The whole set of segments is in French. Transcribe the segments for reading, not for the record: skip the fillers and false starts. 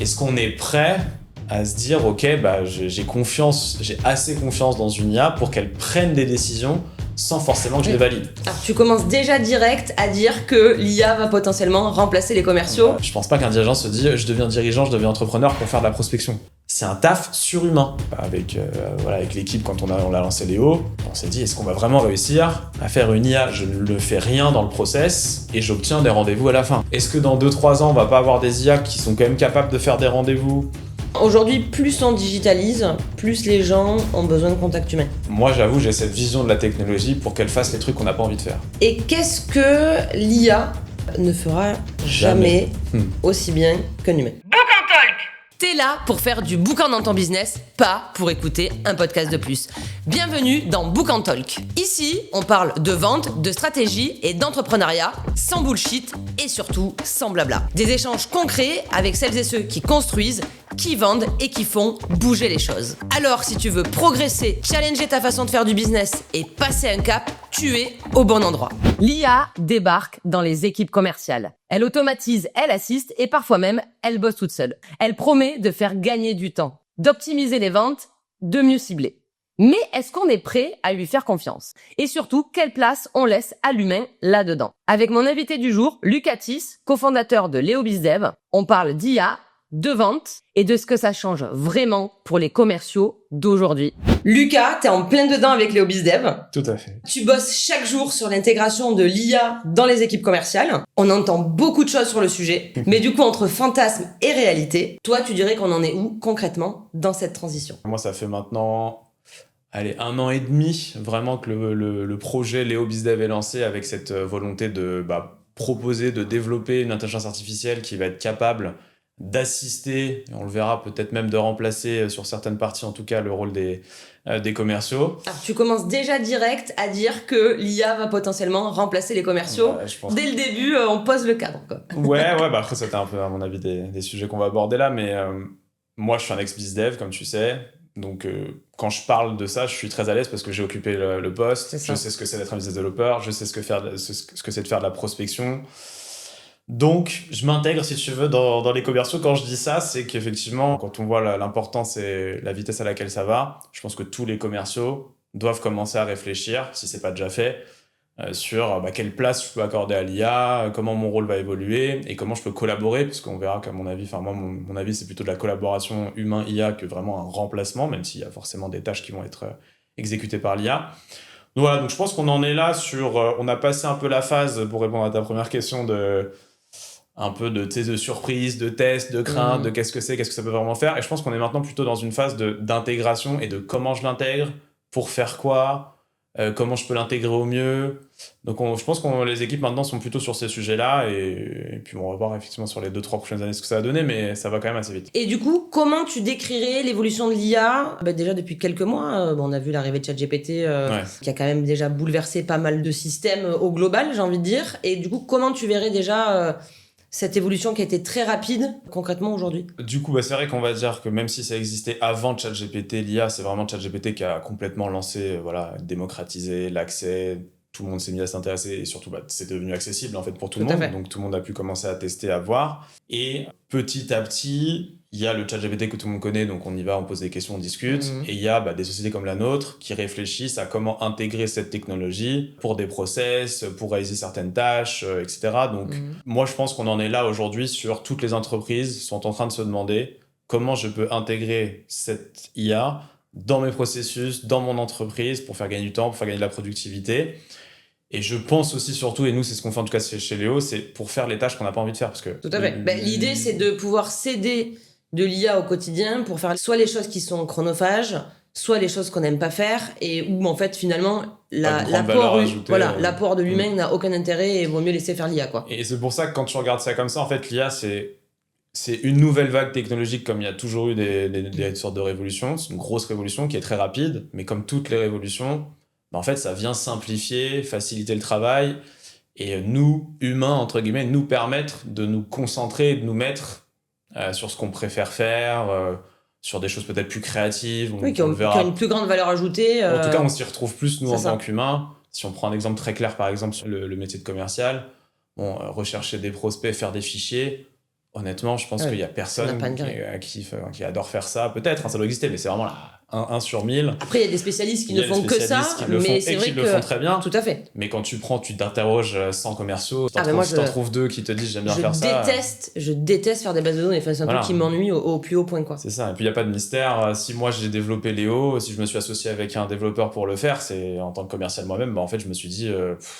Est-ce qu'on est prêt à se dire, ok, j'ai assez confiance dans une IA pour qu'elle prenne des décisions sans forcément que je les valide. Alors, tu commences déjà direct à dire que l'IA va potentiellement remplacer les commerciaux. Je pense pas qu'un dirigeant se dit, je deviens dirigeant, je deviens entrepreneur pour faire de la prospection. C'est un taf surhumain. Avec l'équipe, quand on a lancé Léo, on s'est dit, est-ce qu'on va vraiment réussir à faire une IA? Je ne fais rien dans le process et j'obtiens des rendez-vous à la fin. Est-ce que dans 2-3 ans, on va pas avoir des IA qui sont quand même capables de faire des rendez-vous? Aujourd'hui, plus on digitalise, plus les gens ont besoin de contact humain. Moi, j'avoue, j'ai cette vision de la technologie pour qu'elle fasse les trucs qu'on n'a pas envie de faire. Et qu'est-ce que l'IA ne fera jamais aussi bien qu'un humain? T'es là pour faire du boucan dans ton business, pas pour écouter un podcast de plus. Bienvenue dans Book and Talk. Ici, on parle de vente, de stratégie et d'entrepreneuriat, sans bullshit et surtout sans blabla. Des échanges concrets avec celles et ceux qui construisent, qui vendent et qui font bouger les choses. Alors, si tu veux progresser, challenger ta façon de faire du business et passer un cap, tu es au bon endroit. L'IA débarque dans les équipes commerciales. Elle automatise, elle assiste et parfois même, elle bosse toute seule. Elle promet de faire gagner du temps, d'optimiser les ventes, de mieux cibler. Mais est-ce qu'on est prêt à lui faire confiance? Et surtout, quelle place on laisse à l'humain là-dedans? Avec mon invité du jour, Luc Attis, cofondateur de Léo BizDev, on parle d'IA, de vente et de ce que ça change vraiment pour les commerciaux d'aujourd'hui. Lucas, t'es en plein dedans avec Léo BizDev. Tout à fait. Tu bosses chaque jour sur l'intégration de l'IA dans les équipes commerciales. On entend beaucoup de choses sur le sujet, mais du coup, entre fantasme et réalité, toi, tu dirais qu'on en est où concrètement dans cette transition? Moi, ça fait maintenant 1 an et demi vraiment que le projet Léo BizDev est lancé avec cette volonté de proposer, de développer une intelligence artificielle qui va être capable d'assister, et on le verra peut-être même de remplacer sur certaines parties en tout cas le rôle des commerciaux. Alors tu commences déjà direct à dire que l'IA va potentiellement remplacer les commerciaux. Je pense Dès le début, on pose le cadre, quoi. Ouais, après c'était un peu à mon avis des sujets qu'on va aborder là, mais moi je suis un ex-bizdev comme tu sais, donc quand je parle de ça, je suis très à l'aise parce que j'ai occupé le poste, je sais ce que c'est d'être un business développeur, je sais ce que c'est de faire de la prospection. Donc, je m'intègre, si tu veux, dans les commerciaux. Quand je dis ça, c'est qu'effectivement, quand on voit l'importance et la vitesse à laquelle ça va, je pense que tous les commerciaux doivent commencer à réfléchir, si c'est pas déjà fait, sur quelle place je peux accorder à l'IA, comment mon rôle va évoluer et comment je peux collaborer, parce qu'on verra qu'à mon avis, mon avis, c'est plutôt de la collaboration humain-IA que vraiment un remplacement, même s'il y a forcément des tâches qui vont être exécutées par l'IA. Donc voilà, donc je pense qu'on en est là sur... on a passé un peu la phase, pour répondre à ta première question, un peu de surprise, de test, de crainte, de qu'est-ce que ça peut vraiment faire. Et je pense qu'on est maintenant plutôt dans une phase d'intégration et de comment je l'intègre, pour faire quoi, comment je peux l'intégrer au mieux. Donc je pense que les équipes maintenant sont plutôt sur ces sujets-là et puis on va voir effectivement sur les 2-3 prochaines années ce que ça va donner, mais ça va quand même assez vite. Et du coup, comment tu décrirais l'évolution de l'IA? Déjà depuis quelques mois, on a vu l'arrivée de ChatGPT qui a quand même déjà bouleversé pas mal de systèmes au global, j'ai envie de dire. Et du coup, comment tu verrais déjà... cette évolution qui a été très rapide, concrètement, aujourd'hui? Du coup, c'est vrai qu'on va dire que même si ça existait avant ChatGPT, l'IA, c'est vraiment ChatGPT qui a complètement lancé, démocratisé l'accès. Tout le monde s'est mis à s'intéresser et surtout, c'est devenu accessible en fait pour tout le monde. Donc tout le monde a pu commencer à tester, à voir. Et petit à petit, il y a le ChatGPT que tout le monde connaît, donc on y va, on pose des questions, on discute. Et il y a des sociétés comme la nôtre qui réfléchissent à comment intégrer cette technologie pour des process, pour réaliser certaines tâches, etc. Donc moi, je pense qu'on en est là aujourd'hui sur toutes les entreprises sont en train de se demander comment je peux intégrer cette IA dans mes processus, dans mon entreprise, pour faire gagner du temps, pour faire gagner de la productivité. Et je pense aussi surtout, et nous c'est ce qu'on fait en tout cas chez Léo, c'est pour faire les tâches qu'on n'a pas envie de faire. Parce que tout à fait. L'idée c'est de pouvoir s'aider de l'IA au quotidien pour faire soit les choses qui sont chronophages, soit les choses qu'on n'aime pas faire, et où en fait finalement l'apport de l'humain n'a aucun intérêt et vaut mieux laisser faire l'IA, quoi. Et c'est pour ça que quand tu regardes ça comme ça, en fait l'IA c'est une nouvelle vague technologique, comme il y a toujours eu des sortes de révolutions. C'est une grosse révolution qui est très rapide, mais comme toutes les révolutions, en fait, ça vient simplifier, faciliter le travail et nous, humains, entre guillemets, nous permettre de nous concentrer, de nous mettre sur ce qu'on préfère faire, sur des choses peut-être plus créatives. Qui ont une plus grande valeur ajoutée. En tout cas, on s'y retrouve plus, nous, en tant qu'humains. Si on prend un exemple très clair, par exemple, sur le métier de commercial, rechercher des prospects, faire des fichiers... honnêtement, je pense qu'il y a personne qui adore faire ça. Peut-être, ça doit exister, mais c'est vraiment là, 1 sur 1000. Après, il y a des spécialistes qui ne font que ça, mais c'est vrai que... le font très bien. Tout à fait. Mais quand tu t'interroges 100 commerciaux, si t'en trouves 2 qui te disent j'aime bien faire ça... Je déteste faire des bases de données. Enfin, c'est un truc qui m'ennuie au plus haut point, quoi. C'est ça. Et puis, il n'y a pas de mystère. Si moi, j'ai développé Léo, si je me suis associé avec un développeur pour le faire, c'est en tant que commercial moi-même, en fait, je me suis dit,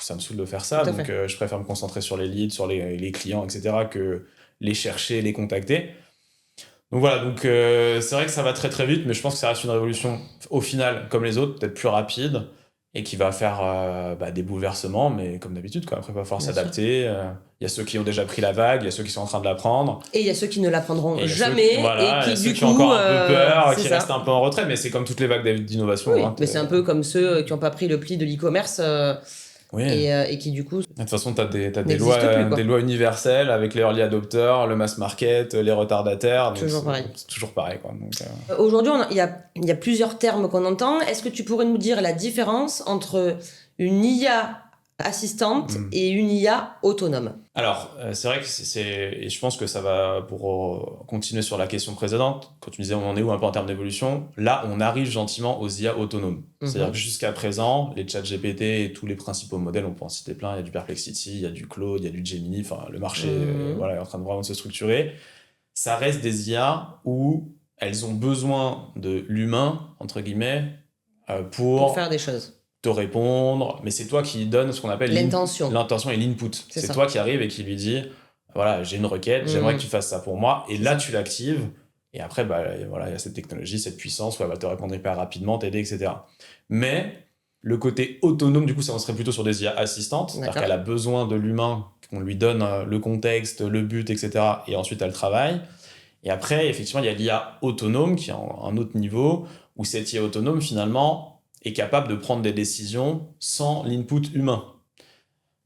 ça me saoule de faire ça. Donc, je préfère me concentrer sur les leads, sur les clients, etc., que les chercher, les contacter. Donc voilà, c'est vrai que ça va très très vite, mais je pense que ça reste une révolution au final, comme les autres, peut-être plus rapide, et qui va faire des bouleversements, mais comme d'habitude, quoi. Après, il va falloir s'adapter. Il y a ceux qui ont déjà pris la vague, il y a ceux qui sont en train de la prendre. Et il y a ceux qui ne la prendront jamais, et qui du coup... qui ont encore un peu peur, qui restent un peu en retrait, mais c'est comme toutes les vagues d'innovation. Oui, mais c'est un peu comme ceux qui n'ont pas pris le pli de l'e-commerce... et qui du coup... De toute façon, t'as des lois universelles avec les early adopters, le mass market, les retardataires. Toujours pareil. C'est toujours pareil, quoi. Aujourd'hui, il y a plusieurs termes qu'on entend. Est-ce que tu pourrais nous dire la différence entre une IA assistante et une IA autonome? Alors, c'est vrai que et je pense que ça va, pour continuer sur la question précédente, quand tu me disais on en est où un peu en termes d'évolution, là, on arrive gentiment aux IA autonomes. C'est-à-dire que jusqu'à présent, les chats GPT et tous les principaux modèles, on peut en citer plein, il y a du Perplexity, il y a du Claude, il y a du Gemini, enfin, le marché est en train de vraiment se structurer. Ça reste des IA où elles ont besoin de l'humain, entre guillemets, pour faire des choses. Te répondre, mais c'est toi qui donne ce qu'on appelle l'intention et l'input. C'est toi qui arrive et qui lui dit voilà, j'ai une requête, j'aimerais que tu fasses ça pour moi, et là tu l'actives, et après il y a cette technologie, cette puissance où elle va te répondre hyper rapidement, t'aider, etc. Mais le côté autonome, du coup, ça en serait plutôt sur des IA assistantes, c'est-à-dire qu'elle a besoin de l'humain, qu'on lui donne le contexte, le but, etc., et ensuite elle travaille. Et après, effectivement, il y a l'IA autonome qui est un autre niveau, où cette IA autonome, finalement, est capable de prendre des décisions sans l'input humain.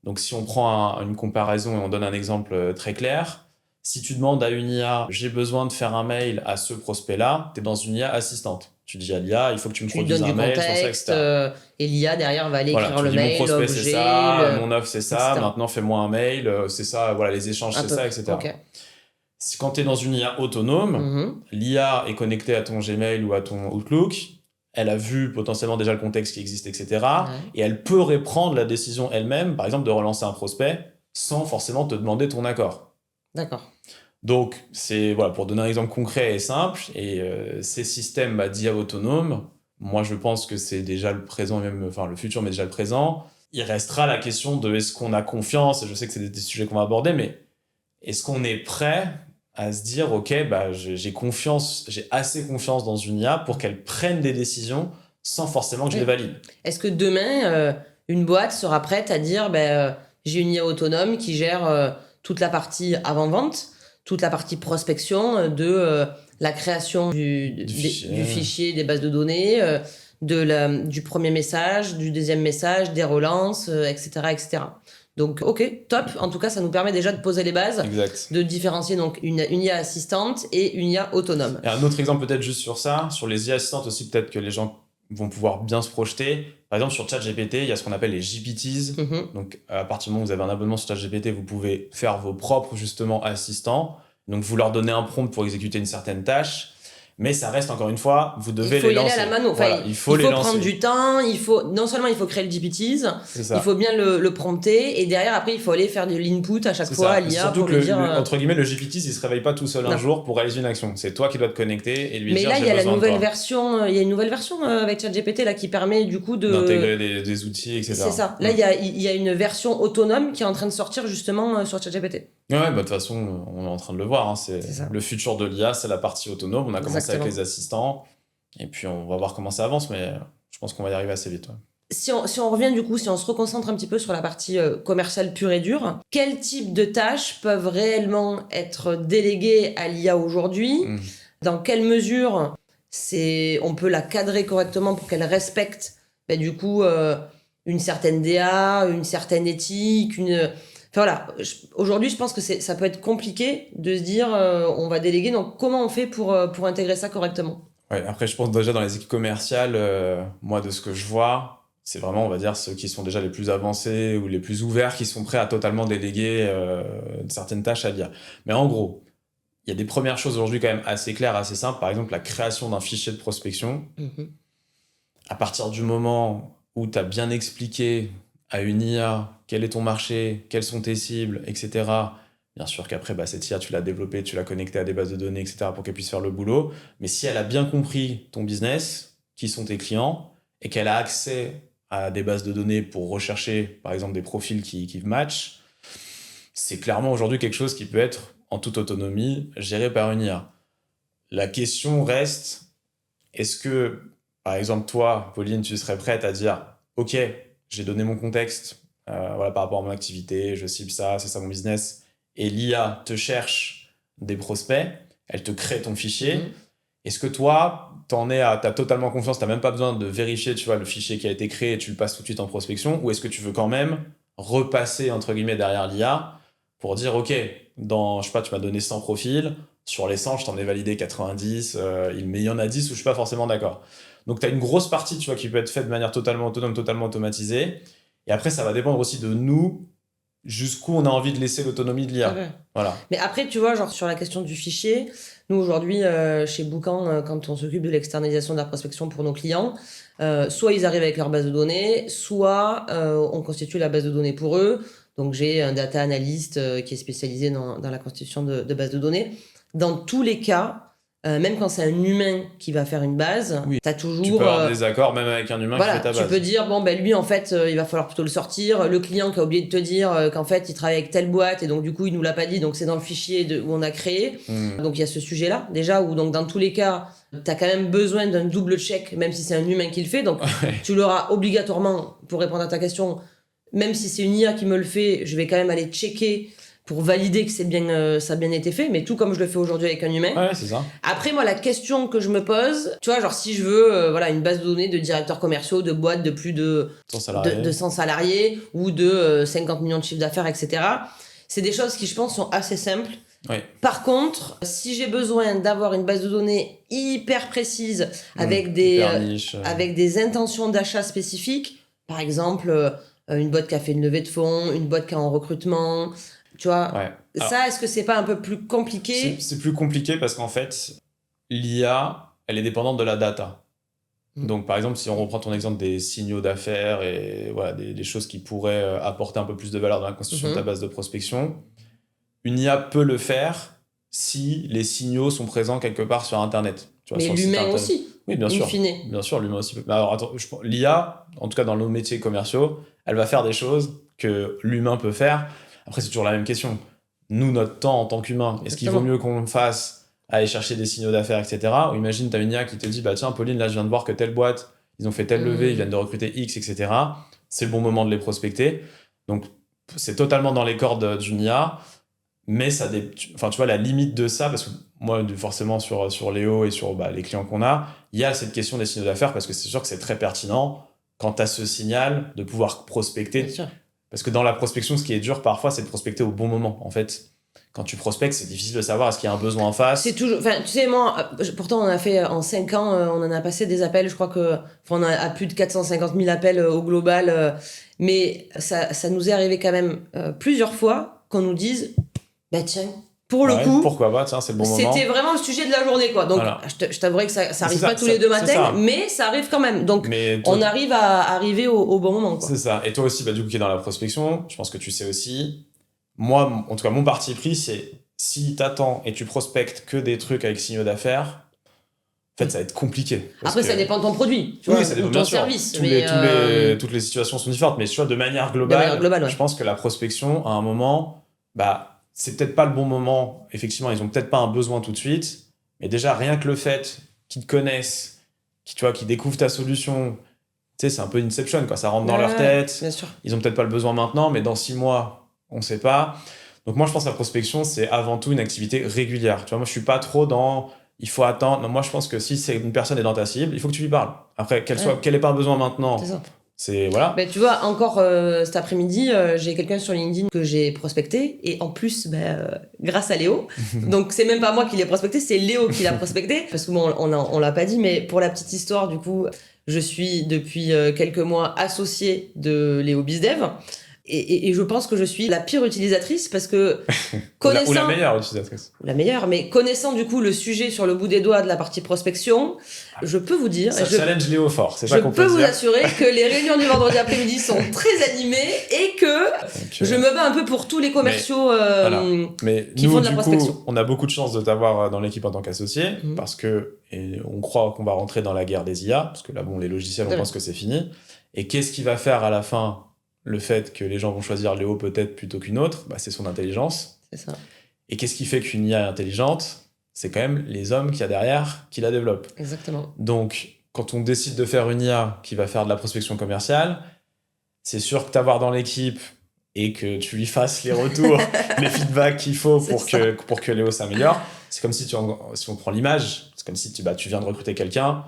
Donc si on prend une comparaison et on donne un exemple très clair, si tu demandes à une IA « j'ai besoin de faire un mail à ce prospect-là », tu es dans une IA assistante. Tu dis à l'IA « il faut que tu me produises un mail sur ça, etc. » Et l'IA derrière va aller écrire le mail, mon prospect c'est ça, mon offre c'est ça, maintenant fais-moi un mail, c'est ça, les échanges c'est ça, etc. Okay. Quand tu es dans une IA autonome, l'IA est connectée à ton Gmail ou à ton Outlook, elle a vu potentiellement déjà le contexte qui existe, etc. Et elle peut reprendre la décision elle-même, par exemple, de relancer un prospect sans forcément te demander ton accord. D'accord. Donc, c'est pour donner un exemple concret et simple, et ces systèmes d'IA autonomes, moi je pense que c'est déjà le présent, et même le futur, mais déjà le présent. Il restera la question de est-ce qu'on a confiance, et je sais que c'est des sujets qu'on va aborder, mais est-ce qu'on est prêt à se dire ok, j'ai confiance, j'ai assez confiance dans une IA pour qu'elle prenne des décisions sans forcément que je les valide. Est-ce que demain une boîte sera prête à dire j'ai une IA autonome qui gère toute la partie avant-vente, toute la partie prospection de la création du fichier, des bases de données, du premier message, du deuxième message, des relances, etc., etc. Donc, ok, top. En tout cas, ça nous permet déjà de poser les bases, de différencier donc une IA assistante et une IA autonome. Et un autre exemple peut-être juste sur ça, sur les IA assistantes aussi, peut-être que les gens vont pouvoir bien se projeter. Par exemple, sur ChatGPT, il y a ce qu'on appelle les GPTs. Donc, à partir du moment où vous avez un abonnement sur ChatGPT, vous pouvez faire vos propres, justement, assistants. Donc, vous leur donnez un prompt pour exécuter une certaine tâche. Mais ça reste, encore une fois, vous devez les lancer. Il faut y aller à la mano. Il faut prendre du temps. Non seulement il faut créer le GPTs, il faut bien le prompter. Et derrière, après, il faut aller faire de l'input à chaque fois à l'IA pour lui dire... entre guillemets, le GPTs, il ne se réveille pas tout seul un jour pour réaliser une action. C'est toi qui dois te connecter et lui dire, mais là, il y a une nouvelle version avec ChatGPT là, qui permet du coup d'intégrer des outils, etc. C'est ça. Là, il y a une version autonome qui est en train de sortir justement sur ChatGPT. Ouais, de toute façon, on est en train de le voir. Hein. C'est le futur de l'IA, c'est la partie autonome. On a commencé avec les assistants. Et puis, on va voir comment ça avance, mais je pense qu'on va y arriver assez vite. Ouais. Si on revient du coup, si on se reconcentre un petit peu sur la partie commerciale pure et dure, quel type de tâches peuvent réellement être déléguées à l'IA aujourd'hui ? Dans quelle mesure on peut la cadrer correctement pour qu'elle respecte du coup une certaine DA, une certaine éthique, Enfin voilà, aujourd'hui je pense que ça peut être compliqué de se dire on va déléguer, donc comment on fait pour intégrer ça correctement ? Ouais, après je pense déjà dans les équipes commerciales, moi de ce que je vois, c'est vraiment on va dire ceux qui sont déjà les plus avancés ou les plus ouverts qui sont prêts à totalement déléguer certaines tâches à l'IA. Mais en gros, il y a des premières choses aujourd'hui quand même assez claires, assez simples. Par exemple, la création d'un fichier de prospection. À partir du moment où tu as bien expliqué à une IA quel est ton marché, quelles sont tes cibles, etc. Bien sûr qu'après, cette IA, tu l'as développée, tu l'as connectée à des bases de données, etc. pour qu'elle puisse faire le boulot. Mais si elle a bien compris ton business, qui sont tes clients, et qu'elle a accès à des bases de données pour rechercher, par exemple, des profils qui matchent, c'est clairement aujourd'hui quelque chose qui peut être en toute autonomie géré par une IA. La question reste, est-ce que, par exemple, toi, Pauline, tu serais prête à dire « Ok, j'ai donné mon contexte par rapport à mon activité, je cible ça, c'est ça mon business. » Et l'IA te cherche des prospects, elle te crée ton fichier. Est-ce que toi, t'as totalement confiance, t'as même pas besoin de vérifier, tu vois, le fichier qui a été créé et tu le passes tout de suite en prospection, ou est-ce que tu veux quand même repasser, entre guillemets, derrière l'IA pour dire, OK, je sais pas, tu m'as donné 100 profils, sur les 100, je t'en ai validé 90, mais il y en a 10 où je suis pas forcément d'accord. Donc, tu as une grosse partie, tu vois, qui peut être faite de manière totalement autonome, totalement automatisée. Et après, ça va dépendre aussi de nous, jusqu'où on a envie de laisser l'autonomie de l'IA. Okay. Voilà. Mais après, tu vois, genre sur la question du fichier, nous aujourd'hui, chez Boucan, quand on s'occupe de l'externalisation de la prospection pour nos clients, soit ils arrivent avec leur base de données, soit on constitue la base de données pour eux. Donc j'ai un data analyst qui est spécialisé dans la constitution de bases de données. Dans tous les cas, même quand c'est un humain qui va faire une base, oui. t'as toujours... Tu peux avoir des accords même avec un humain qui fait ta base. Tu peux dire, lui, en fait, il va falloir plutôt le sortir. Le client qui a oublié de te dire qu'en fait, il travaille avec telle boîte et donc du coup, il nous l'a pas dit, donc c'est dans le fichier où on a créé. Donc il y a ce sujet-là, déjà, où donc dans tous les cas, t'as quand même besoin d'un double check, même si c'est un humain qui le fait. Donc tu l'auras obligatoirement, pour répondre à ta question, même si c'est une IA qui me le fait, je vais quand même aller checker pour valider que ça a bien été fait, mais tout comme je le fais aujourd'hui avec un humain. Ouais, c'est ça. Après, moi, la question que je me pose, tu vois, genre si je veux une base de données de directeurs commerciaux, de boîtes de plus de 100 salariés ou de 50 millions de chiffre d'affaires, etc., c'est des choses qui, je pense, sont assez simples. Oui. Par contre, si j'ai besoin d'avoir une base de données hyper précise, avec des intentions d'achat spécifiques, par exemple, une boîte qui a fait une levée de fonds, une boîte qui est en recrutement... Tu vois, ça, est-ce que c'est pas un peu plus compliqué ? C'est plus compliqué parce qu'en fait, l'IA, elle est dépendante de la data. Donc, par exemple, si on reprend ton exemple des signaux d'affaires et des choses qui pourraient apporter un peu plus de valeur dans la constitution de ta base de prospection, une IA peut le faire si les signaux sont présents quelque part sur Internet. Tu vois, mais l'humain aussi. Oui, bien sûr. Bien sûr, l'humain aussi. Alors, attends, l'IA, en tout cas dans nos métiers commerciaux, elle va faire des choses que l'humain peut faire. Après, c'est toujours la même question. Nous, notre temps en tant qu'humain, est-ce qu'il vaut mieux qu'on fasse aller chercher des signaux d'affaires, etc. Ou imagine, tu as une IA qui te dit, tiens, Pauline, là, je viens de voir que telle boîte, ils ont fait telle levée, ils viennent de recruter X, etc. C'est le bon moment de les prospecter. Donc, c'est totalement dans les cordes d'une IA. Mais tu vois, la limite de ça, parce que moi, forcément, sur Léo et sur les clients qu'on a, il y a cette question des signaux d'affaires, parce que c'est sûr que c'est très pertinent quand tu as ce signal de pouvoir prospecter. Bien sûr. Parce que dans la prospection, ce qui est dur parfois, c'est de prospecter au bon moment. En fait, quand tu prospectes, c'est difficile de savoir est-ce qu'il y a un besoin en face. C'est toujours... Enfin, tu sais, moi, pourtant, on a fait en 5 ans, on en a passé des appels. Je crois on a plus de 450 000 appels au global. Mais ça nous est arrivé quand même plusieurs fois qu'on nous dise, tiens, pour le coup... Pourquoi pas, tiens, c'est le bon moment. C'était vraiment le sujet de la journée, quoi. Donc, voilà. Je t'avouerais que ça arrive pas tous les deux matins, mais ça arrive quand même. Donc, on arrive à arriver au bon moment, quoi. C'est ça. Et toi aussi, du coup, qui est dans la prospection, je pense que tu sais aussi. Moi, en tout cas, mon parti pris, c'est si t'attends et tu prospectes que des trucs avec signaux d'affaires, en fait, ça va être compliqué. Après, ça dépend de ton produit, ça dépend de ton service. Toutes les situations sont différentes, mais tu vois, de manière globale, je pense que la prospection, à un moment, c'est peut-être pas le bon moment. Effectivement, ils ont peut-être pas un besoin tout de suite, mais déjà, rien que le fait qu'ils te connaissent, qu'ils découvrent ta solution, tu sais, c'est un peu Inception, quoi. Ça rentre dans leur tête. Bien sûr. Ils ont peut-être pas le besoin maintenant, mais dans 6 mois, on sait pas. Donc moi, je pense que la prospection, c'est avant tout une activité régulière. Tu vois, moi, je suis pas trop dans il faut attendre. Non, moi, je pense que si une personne est dans ta cible, il faut que tu lui parles. Après, qu'elle ait pas besoin maintenant. C'est ça. C'est voilà. Tu vois, encore cet après-midi, j'ai quelqu'un sur LinkedIn que j'ai prospecté et en plus, grâce à Léo. Donc c'est même pas moi qui l'ai prospecté, c'est Léo qui l'a prospecté parce que bon, on l'a pas dit, mais pour la petite histoire, du coup, je suis depuis quelques mois associée de Léo BizDev Et je pense que je suis la pire utilisatrice parce que connaissant... ou la meilleure utilisatrice. La meilleure, mais connaissant du coup le sujet sur le bout des doigts de la partie prospection, je peux vous dire... Ça challenge Léo fort, c'est ça qu'on peut dire. Je peux vous assurer que les réunions du vendredi après-midi sont très animées et que je me bats un peu pour tous les commerciaux qui font de la prospection. Coup, on a beaucoup de chance de t'avoir dans l'équipe en tant qu'associé parce que on croit qu'on va rentrer dans la guerre des IA, parce que là, bon, les logiciels, on pense que c'est fini. Et qu'est-ce qui va faire à la fin le fait que les gens vont choisir Léo peut-être plutôt qu'une autre? C'est son intelligence. C'est ça. Et qu'est-ce qui fait qu'une IA est intelligente? C'est quand même les hommes qu'il y a derrière qui la développent. Exactement. Donc, quand on décide de faire une IA qui va faire de la prospection commerciale, c'est sûr que t'avoir dans l'équipe et que tu lui fasses les retours, les feedbacks qu'il faut pour que Léo s'améliore. C'est comme si on prend l'image, c'est comme si tu viens de recruter quelqu'un,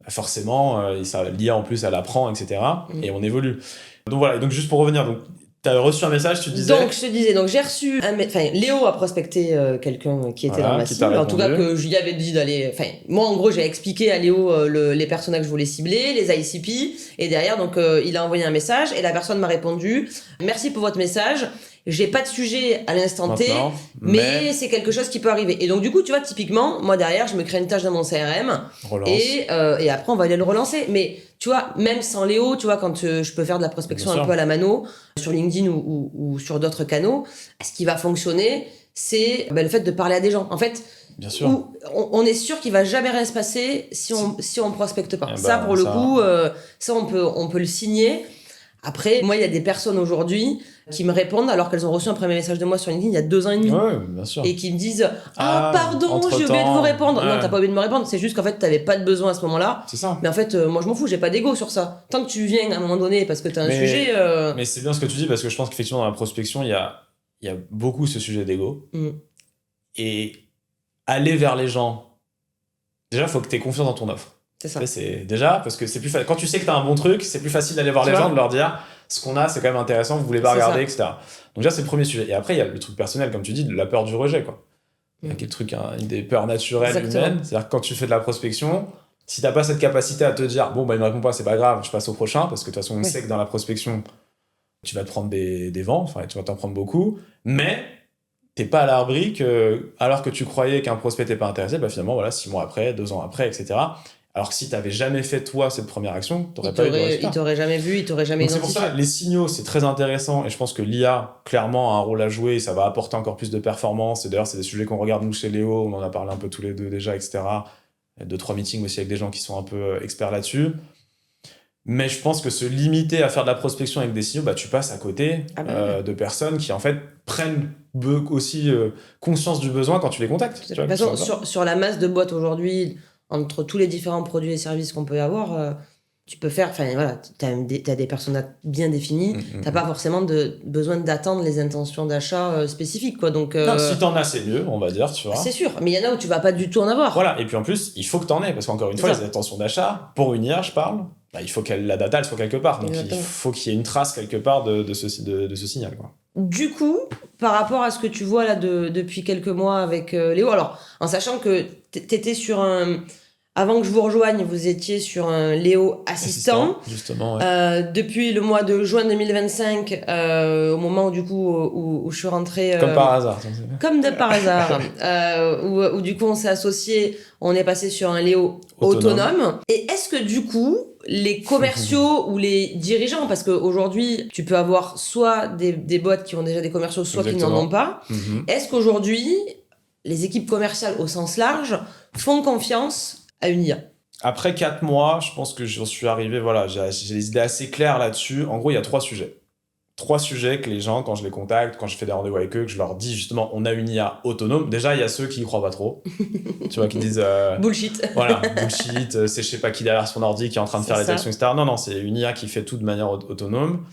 forcément, l'IA en plus, elle apprend, etc. Et on évolue. Donc voilà, donc juste pour revenir, tu as reçu un message, tu disais... Donc je te disais, j'ai reçu Léo a prospecté quelqu'un qui était dans ma cible, en tout cas que je lui avais dit d'aller... Moi en gros j'ai expliqué à Léo les personas que je voulais cibler, les ICP, et derrière donc il a envoyé un message et la personne m'a répondu « Merci pour votre message, j'ai pas de sujet à l'instant T, mais c'est quelque chose qui peut arriver. » Et donc du coup tu vois typiquement, moi derrière je me crée une tâche dans mon CRM et après on va aller le relancer. Mais tu vois, même sans Léo, tu vois, quand je peux faire de la prospection un peu à la mano, sur LinkedIn ou sur d'autres canaux, ce qui va fonctionner, c'est le fait de parler à des gens. En fait, bien sûr. On est sûr qu'il va jamais rien se passer si on prospecte pas. Ça, pour le coup, ça on peut le signer. Après, moi, il y a des personnes aujourd'hui qui me répondent alors qu'elles ont reçu un premier message de moi sur LinkedIn il y a 2 ans et demi. Ouais, bien sûr. Et qui me disent « Ah, pardon, j'ai oublié de vous répondre. » Non, t'as pas oublié de me répondre. C'est juste qu'en fait, t'avais pas de besoin à ce moment-là. C'est ça. Mais en fait, moi, je m'en fous. J'ai pas d'ego sur ça. Tant que tu viens à un moment donné parce que t'as un sujet... Mais c'est bien ce que tu dis parce que je pense qu'effectivement, dans la prospection, il y a beaucoup ce sujet d'ego. Et aller vers les gens, déjà, il faut que t'aies confiance dans ton offre. C'est ça. C'est déjà, parce que c'est plus quand tu sais que t'as un bon truc, c'est plus facile d'aller voir les gens, de leur dire ce qu'on a, c'est quand même intéressant, vous voulez pas regarder, etc. Donc déjà, c'est le premier sujet. Et après, il y a le truc personnel, comme tu dis, de la peur du rejet, quoi. Il y a quel truc, une des peurs naturelles humaines. C'est-à-dire que quand tu fais de la prospection, si t'as pas cette capacité à te dire, bon, il me répond pas, c'est pas grave, je passe au prochain, parce que de toute façon, on sait que dans la prospection, tu vas te prendre des vents, tu vas t'en prendre beaucoup, mais t'es pas à l'abri que, alors que tu croyais qu'un prospect t'est pas intéressé, finalement, voilà, 6 mois après, 2 ans après, etc. Alors que si t'avais jamais fait, toi, cette première action, t'aurais pas eu de résultat. Il t'aurait jamais vu, il t'aurait jamais identifié. C'est pour ça, les signaux, c'est très intéressant, et je pense que l'IA, clairement, a un rôle à jouer, et ça va apporter encore plus de performance, et d'ailleurs, c'est des sujets qu'on regarde, nous, chez Léo, on en a parlé un peu tous les deux déjà, etc. 2-3 meetings aussi avec des gens qui sont un peu experts là-dessus. Mais je pense que se limiter à faire de la prospection avec des signaux, tu passes à côté de personnes qui, en fait, prennent aussi conscience du besoin quand tu les contactes. De toute façon, sur la masse de boîtes aujourd'hui, entre tous les différents produits et services qu'on peut avoir, tu peux faire... t'as des personas bien définies, t'as pas forcément besoin d'attendre les intentions d'achat spécifiques, quoi. Donc, non, si t'en as, c'est mieux, on va dire, tu vois. C'est sûr, mais il y en a où tu vas pas du tout en avoir. Voilà, et puis en plus, il faut que t'en aies, parce qu'encore une fois, les intentions d'achat, pour une IA, je parle, il faut que la data, elle soit quelque part. Donc, il faut qu'il y ait une trace quelque part de ce signal, quoi. Du coup, par rapport à ce que tu vois là depuis quelques mois avec Léo, alors, en sachant que t'étais sur un... Avant que je vous rejoigne, vous étiez sur un Léo assistant. Justement, depuis le mois de juin 2025, au moment où, du coup, où je suis rentrée... Comme par hasard. Comme par hasard. Où du coup, on s'est associés, on est passé sur un Léo autonome. Et est-ce que du coup, les commerciaux ou les dirigeants, parce qu'aujourd'hui, tu peux avoir soit des boîtes qui ont déjà des commerciaux, soit qui n'en ont pas. Est-ce qu'aujourd'hui, les équipes commerciales au sens large font confiance à une IA? Après 4 mois, je pense que j'en suis arrivé, j'ai les idées assez claires là-dessus. En gros, il y a 3 sujets. 3 sujets que les gens, quand je les contacte, quand je fais des rendez-vous avec eux, que je leur dis justement, on a une IA autonome. Déjà, il y a ceux qui y croient pas trop. Tu vois, qui disent... bullshit. Voilà, bullshit, c'est je sais pas qui derrière son ordi qui est en train de faire les actions, etc. Non, c'est une IA qui fait tout de manière autonome.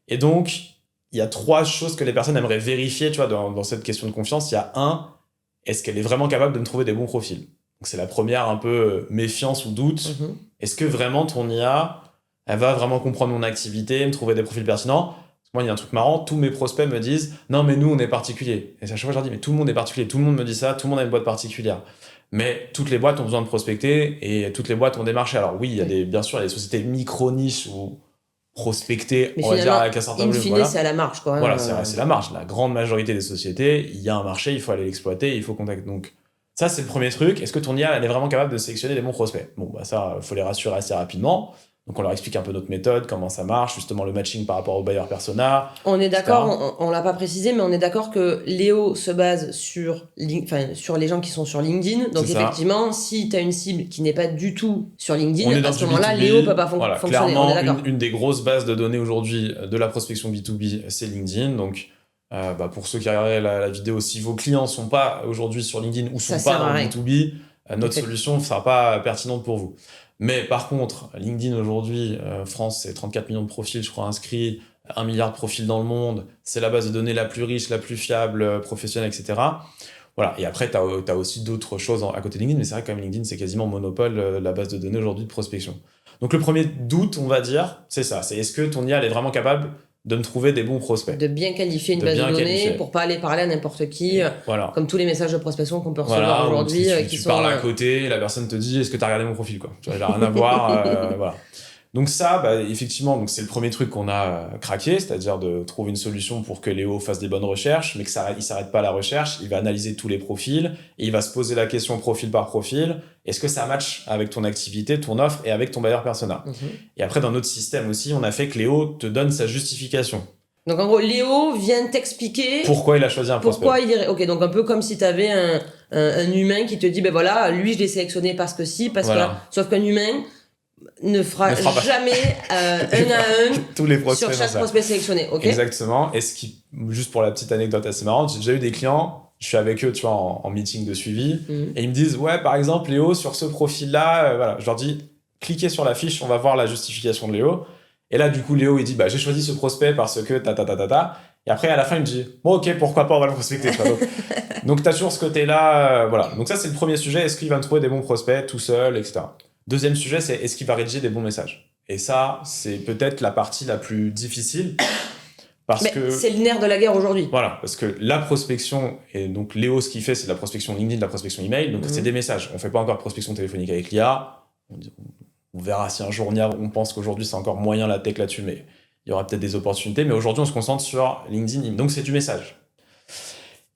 Et donc, il y a 3 choses que les personnes aimeraient vérifier, tu vois, dans cette question de confiance. Il y a est-ce qu'elle est vraiment capable de me trouver des bons profils? Donc c'est la première un peu méfiance ou doute. Est-ce que vraiment ton IA, elle va vraiment comprendre mon activité, me trouver des profils pertinents? Parce que moi, il y a un truc marrant, tous mes prospects me disent « Non, mais nous, on est particuliers. » Et à chaque fois, je leur dis « Mais tout le monde est particulier, tout le monde me dit ça, tout le monde a une boîte particulière. » Mais toutes les boîtes ont besoin de prospecter et toutes les boîtes ont des marchés. Alors oui, il y a bien sûr, il y a des sociétés micro-niches où prospecter, mais on va dire, avec un certain volume. In fine, c'est à la marge, quoi. Voilà, c'est la marge. La grande majorité des sociétés, il y a un marché, il faut aller l'exploiter, il faut contacter. Donc, ça, c'est le premier truc. Est-ce que ton IA, elle est vraiment capable de sélectionner des bons prospects? Bon, bah ça, il faut les rassurer assez rapidement. Donc, on leur explique un peu notre méthode, comment ça marche, justement le matching par rapport au buyer persona. On est d'accord, on l'a pas précisé, mais on est d'accord que Léo se base sur les gens qui sont sur LinkedIn. Donc, effectivement, si tu as une cible qui n'est pas du tout sur LinkedIn, à ce moment-là, Léo peut pas fonctionner. Clairement, on est d'accord. Une des grosses bases de données aujourd'hui de la prospection B2B, c'est LinkedIn. Donc, pour ceux qui regardent la vidéo, si vos clients sont pas aujourd'hui sur LinkedIn ou sont pas dans le B2B, notre solution ne sera pas pertinente pour vous. Mais par contre, LinkedIn aujourd'hui, France, c'est 34 millions de profils, je crois, inscrits, 1 milliard de profils dans le monde, c'est la base de données la plus riche, la plus fiable, professionnelle, etc. Voilà. Et après, tu as aussi d'autres choses à côté de LinkedIn, mais c'est vrai que quand même LinkedIn, c'est quasiment monopole, la base de données aujourd'hui de prospection. Donc le premier doute, on va dire, c'est ça, c'est est-ce que ton IA elle est vraiment capable de me trouver des bons prospects. De bien qualifier une base de données pour pas aller parler à n'importe qui, comme tous les messages de prospection qu'on peut recevoir aujourd'hui. Tu parles à côté, la personne te dit est-ce que tu as regardé mon profil, quoi. Tu vois, il n'a rien à voir. Voilà. Donc ça, effectivement, c'est le premier truc qu'on a craqué, c'est-à-dire de trouver une solution pour que Léo fasse des bonnes recherches, mais qu'il ne s'arrête pas à la recherche, il va analyser tous les profils, et il va se poser la question profil par profil, est-ce que ça match avec ton activité, ton offre, et avec ton buyer persona. Et après, dans notre système aussi, on a fait que Léo te donne sa justification. Donc en gros, Léo vient t'expliquer pourquoi il a choisi un prospect. Ok, donc un peu comme si tu avais un humain qui te dit, lui je l'ai sélectionné parce que si, parce que sauf qu'un humain ne fera jamais un à un tous les prospects sur chaque prospect sélectionné. Okay. Exactement. Et juste pour la petite anecdote assez marrante, j'ai déjà eu des clients, je suis avec eux, tu vois, en meeting de suivi, et ils me disent, ouais, par exemple, Léo, sur ce profil-là, je leur dis, cliquez sur la fiche, on va voir la justification de Léo. Et là, du coup, Léo, il dit, j'ai choisi ce prospect parce que ta. Et après, à la fin, il me dit, bon, ok, pourquoi pas, on va le prospecter. Donc, tu as toujours ce côté-là, voilà. Donc ça, c'est le premier sujet. Est-ce qu'il va me trouver des bons prospects tout seul, etc. Deuxième sujet, c'est est-ce qu'il va rédiger des bons messages. Et ça, c'est peut-être la partie la plus difficile. C'est le nerf de la guerre aujourd'hui. Voilà, parce que la prospection, et donc Léo, ce qu'il fait, c'est de la prospection LinkedIn, de la prospection email. Donc, c'est des messages. On ne fait pas encore de prospection téléphonique avec l'IA. On verra si un jour on pense qu'aujourd'hui c'est encore moyen la tech là-dessus, mais il y aura peut-être des opportunités. Mais aujourd'hui, on se concentre sur LinkedIn. Donc, c'est du message.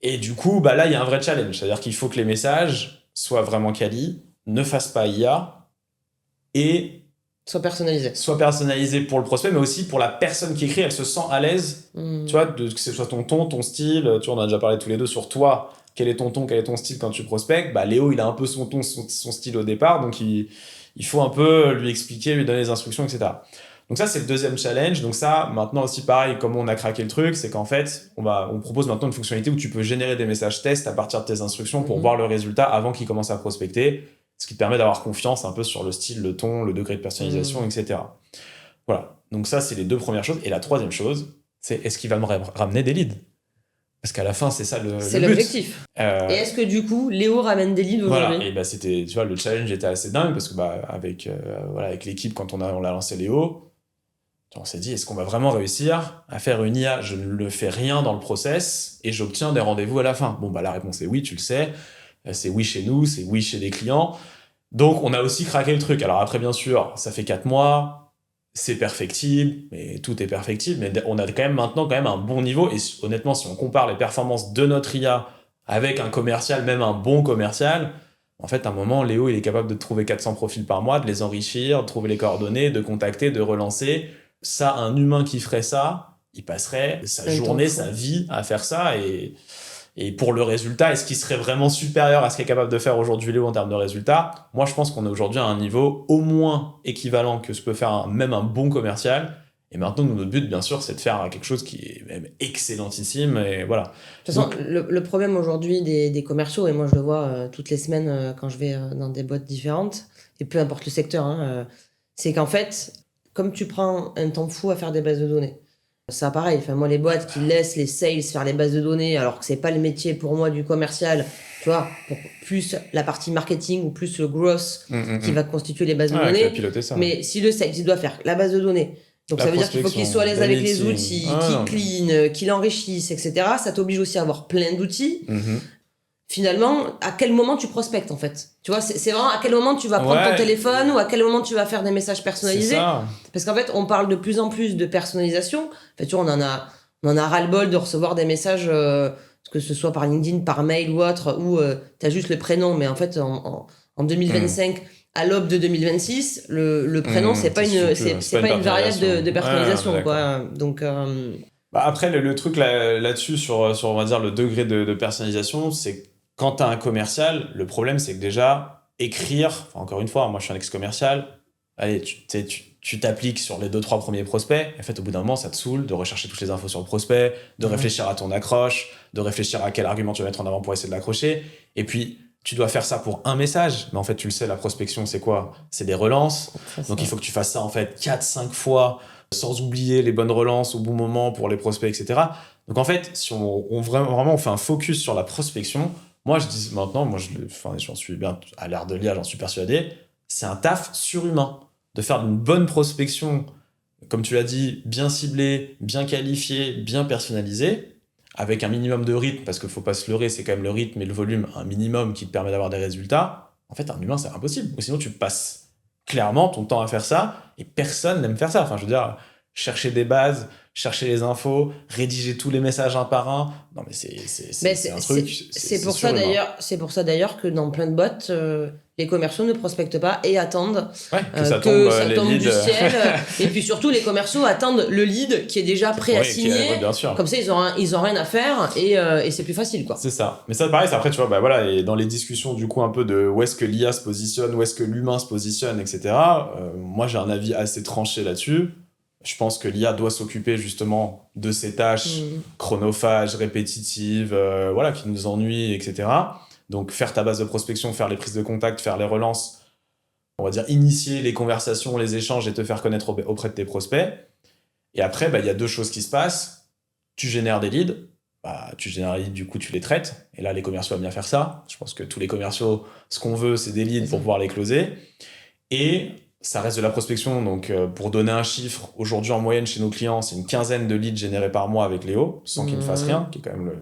Et du coup, là, il y a un vrai challenge. C'est-à-dire qu'il faut que les messages soient vraiment quali, ne fassent pas IA et soit personnalisé. Soit personnalisé pour le prospect, mais aussi pour la personne qui écrit, elle se sent à l'aise. Tu vois, que ce soit ton ton, ton style. Tu vois, on a déjà parlé tous les deux sur toi. Quel est ton ton, quel est ton style quand tu prospectes. Léo, il a un peu son ton, son style au départ. Donc, il faut un peu lui expliquer, lui donner des instructions, etc. Donc ça, c'est le deuxième challenge. Donc ça, maintenant aussi, pareil, comme on a craqué le truc, c'est qu'en fait, on propose maintenant une fonctionnalité où tu peux générer des messages tests à partir de tes instructions pour voir le résultat avant qu'il commence à prospecter, ce qui te permet d'avoir confiance un peu sur le style, le ton, le degré de personnalisation, etc. Voilà. Donc ça, c'est les deux premières choses. Et la troisième chose, c'est est-ce qu'il va me ramener des leads ? Parce qu'à la fin, c'est ça le but. C'est l'objectif. Et est-ce que du coup, Léo ramène des leads aujourd'hui ? Voilà, et c'était, tu vois, le challenge était assez dingue parce que avec l'équipe, quand on l'a lancé Léo, on s'est dit, est-ce qu'on va vraiment réussir à faire une IA ? Je ne fais rien dans le process et j'obtiens des rendez-vous à la fin. La réponse est oui, tu le sais. C'est oui chez nous, c'est oui chez des clients. Donc, on a aussi craqué le truc. Alors après, bien sûr, ça fait 4 mois. C'est perfectible, mais tout est perfectible, mais on a maintenant un bon niveau, et honnêtement, si on compare les performances de notre IA avec un commercial, même un bon commercial, en fait, à un moment, Léo, il est capable de trouver 400 profils par mois, de les enrichir, de trouver les coordonnées, de contacter, de relancer. Ça, un humain qui ferait ça, il passerait sa journée, sa vie à faire ça, et pour le résultat, est-ce qu'il serait vraiment supérieur à ce qu'est capable de faire aujourd'hui Léo en termes de résultats ? Moi, je pense qu'on est aujourd'hui à un niveau au moins équivalent que ce peut faire même un bon commercial. Et maintenant, notre but, bien sûr, c'est de faire quelque chose qui est même excellentissime. Et voilà. De toute façon, le problème aujourd'hui des commerciaux, et moi je le vois toutes les semaines quand je vais dans des boîtes différentes, et peu importe le secteur, c'est qu'en fait, comme tu prends un temps fou à faire des bases de données, ça pareil, moi les boîtes qui laissent les sales faire les bases de données alors que c'est pas le métier pour moi du commercial, tu vois, pour plus la partie marketing ou plus le growth qui va constituer les bases de données. Ça, mais si le sales il doit faire la base de données, donc ça veut dire qu'il faut qu'il soit à l'aise avec les outils, qu'il clean, qu'il enrichisse, etc. Ça t'oblige aussi à avoir plein d'outils. finalement, à quel moment tu prospectes, en fait. Tu vois, c'est vraiment à quel moment tu vas prendre ton téléphone ou à quel moment tu vas faire des messages personnalisés. Parce qu'en fait, on parle de plus en plus de personnalisation. En fait, tu vois, on en a ras-le-bol de recevoir des messages, que ce soit par LinkedIn, par mail ou autre, où tu as juste le prénom, mais en fait, en 2025, à l'aube de 2026, le prénom, c'est pas une variable de personnalisation, quoi. Donc... après, le truc là-dessus, sur, on va dire, le degré de personnalisation, c'est que quand tu as un commercial, le problème, c'est que déjà, écrire, encore une fois, moi je suis un ex-commercial, allez, tu t'appliques sur les 2-3 premiers prospects, et en fait, au bout d'un moment, ça te saoule de rechercher toutes les infos sur le prospect, de réfléchir à ton accroche, de réfléchir à quel argument tu vas mettre en avant pour essayer de l'accrocher, et puis tu dois faire ça pour un message, mais en fait, tu le sais, la prospection, c'est quoi ? C'est des relances, donc il faut que tu fasses ça en fait 4-5 fois, sans oublier les bonnes relances au bon moment pour les prospects, etc. Donc en fait, si on vraiment on fait un focus sur la prospection, moi je dis maintenant, j'en suis bien à l'ère de l'IA, j'en suis persuadé, c'est un taf surhumain de faire une bonne prospection, comme tu l'as dit, bien ciblée, bien qualifiée, bien personnalisée, avec un minimum de rythme, parce qu'il ne faut pas se leurrer, c'est quand même le rythme et le volume, un minimum qui te permet d'avoir des résultats. En fait, un humain, c'est impossible. Ou sinon, tu passes clairement ton temps à faire ça, et personne n'aime faire ça. Enfin, je veux dire, chercher des bases, chercher les infos, rédiger tous les messages un par un. Non, mais c'est un truc. C'est pour ça d'ailleurs que dans plein de boîtes, les commerciaux ne prospectent pas et attendent que ça tombe du ciel. Et puis surtout, les commerciaux attendent le lead qui est déjà prêt à signer. Bien sûr. Comme ça, ils ont rien à faire et c'est plus facile, quoi. C'est ça. Mais ça, pareil, c'est après, tu vois, voilà, et dans les discussions, du coup, un peu de où est-ce que l'IA se positionne, où est-ce que l'humain se positionne, etc. Moi, j'ai un avis assez tranché là-dessus. Je pense que l'IA doit s'occuper justement de ces tâches chronophages, répétitives, qui nous ennuient, etc. Donc, faire ta base de prospection, faire les prises de contact, faire les relances, on va dire initier les conversations, les échanges et te faire connaître auprès de tes prospects. Et après, il y a deux choses qui se passent. Tu génères des leads, du coup, tu les traites. Et là, les commerciaux aiment bien faire ça. Je pense que tous les commerciaux, ce qu'on veut, c'est des leads pour pouvoir les closer. Et ça reste de la prospection, donc pour donner un chiffre, aujourd'hui en moyenne chez nos clients, c'est une 15aine de leads générés par mois avec Léo, sans qu'ils ne fassent rien, qui est quand même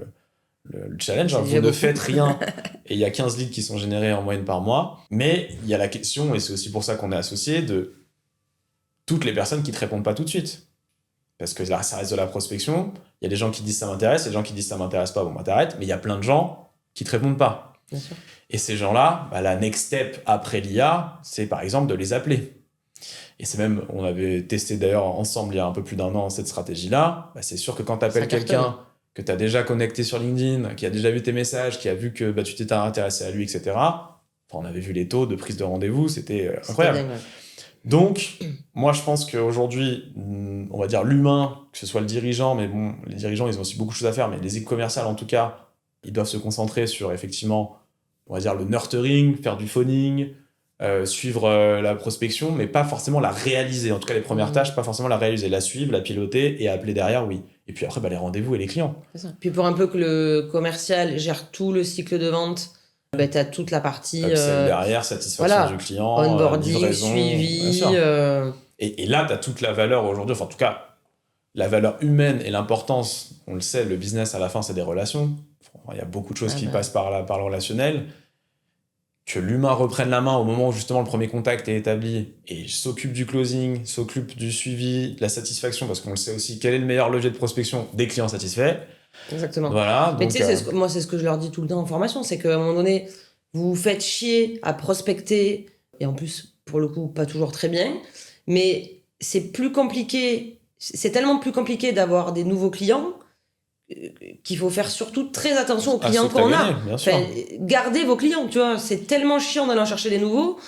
le challenge. Vous ne faites rien, et il y a 15 leads qui sont générés en moyenne par mois. Mais il y a la question, et c'est aussi pour ça qu'on est associé, de toutes les personnes qui ne te répondent pas tout de suite. Parce que là, ça reste de la prospection. Il y a des gens qui disent ça m'intéresse, il y a des gens qui disent ça m'intéresse pas, t'arrêtes. Mais il y a plein de gens qui te répondent pas. Bien sûr. Et ces gens-là, la next step après l'IA, c'est par exemple de les appeler. Et c'est même, on avait testé d'ailleurs ensemble il y a un peu plus d'1 an cette stratégie-là. C'est sûr que quand tu appelles quelqu'un que tu as déjà connecté sur LinkedIn, qui a déjà vu tes messages, qui a vu que tu t'étais intéressé à lui, etc. On avait vu les taux de prise de rendez-vous, c'était incroyable. Dingue, ouais. Donc, moi je pense qu'aujourd'hui, on va dire l'humain, que ce soit le dirigeant, mais bon, les dirigeants ils ont aussi beaucoup de choses à faire, mais les équipes commerciales en tout cas, ils doivent se concentrer sur effectivement, on va dire le nurturing, faire du phoning, suivre la prospection, mais pas forcément la réaliser. En tout cas, les premières tâches, pas forcément la réaliser, la suivre, la piloter et appeler derrière, oui. Et puis après, les rendez-vous et les clients. C'est ça. Puis pour un peu que le commercial gère tout le cycle de vente, tu as toute la partie... derrière, satisfaction du client, onboarding, suivi... Et là, tu as toute la valeur aujourd'hui, enfin en tout cas, la valeur humaine et l'importance, on le sait, le business à la fin, c'est des relations. Il y a beaucoup de choses qui passent par le relationnel. Que l'humain reprenne la main au moment où justement le premier contact est établi et s'occupe du closing, s'occupe du suivi, de la satisfaction, parce qu'on le sait aussi, quel est le meilleur levier de prospection des clients satisfaits. Exactement. Voilà, mais tu sais, moi c'est ce que je leur dis tout le temps en formation, c'est qu'à un moment donné, vous vous faites chier à prospecter, et en plus, pour le coup, pas toujours très bien, mais c'est plus compliqué, c'est tellement plus compliqué d'avoir des nouveaux clients qu'il faut faire surtout très attention aux clients qu'on a. Gardez vos clients, tu vois, c'est tellement chiant d'aller en chercher des nouveaux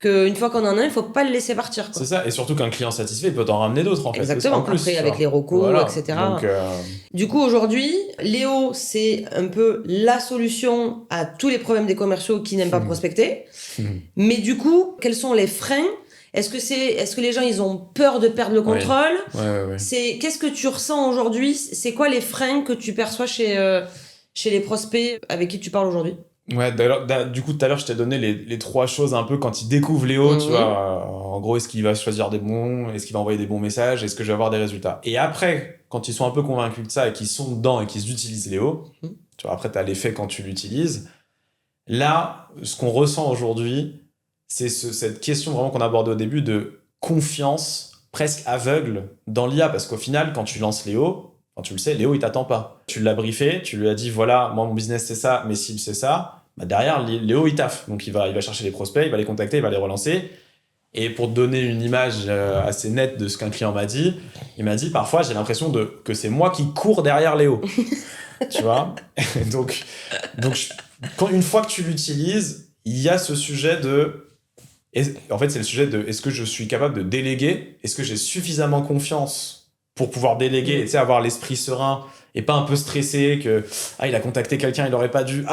qu'une fois qu'on en a un, il faut pas le laisser partir, quoi. C'est ça, et surtout qu'un client satisfait, il peut t'en ramener d'autres, en fait. Exactement, après avec les recos, etc. Donc, du coup, aujourd'hui, Léo, c'est un peu la solution à tous les problèmes des commerciaux qui n'aiment pas prospecter. Mais du coup, quels sont les freins ? Est-ce que les gens, ils ont peur de perdre le contrôle ? Oui. Qu'est-ce que tu ressens aujourd'hui ? C'est quoi les freins que tu perçois chez les prospects avec qui tu parles aujourd'hui ? Ouais, du coup, tout à l'heure, je t'ai donné les 3 choses un peu quand ils découvrent Léo, tu vois. En gros, est-ce qu'il va choisir des bons ? Est-ce qu'il va envoyer des bons messages ? Est-ce que je vais avoir des résultats ? Et après, quand ils sont un peu convaincus de ça et qu'ils sont dedans et qu'ils utilisent Léo, tu vois, après, t'as l'effet quand tu l'utilises. Là, ce qu'on ressent aujourd'hui, c'est cette question vraiment qu'on a abordée au début de confiance presque aveugle dans l'IA, parce qu'au final, quand tu lances Léo, quand tu le sais, Léo, il t'attend pas. Tu l'as briefé, tu lui as dit, voilà, moi, mon business, c'est ça, mes cibles, c'est ça. Bah, derrière, Léo, il taffe. Donc, il va chercher les prospects, il va les contacter, il va les relancer. Et pour te donner une image assez nette de ce qu'un client m'a dit, il m'a dit, parfois, j'ai l'impression que c'est moi qui cours derrière Léo. Tu vois. donc une fois que tu l'utilises, il y a ce sujet en fait, c'est le sujet de est-ce que je suis capable de déléguer? Est-ce que j'ai suffisamment confiance pour pouvoir déléguer et avoir l'esprit serein et pas un peu stressé que il a contacté quelqu'un, il aurait pas dû.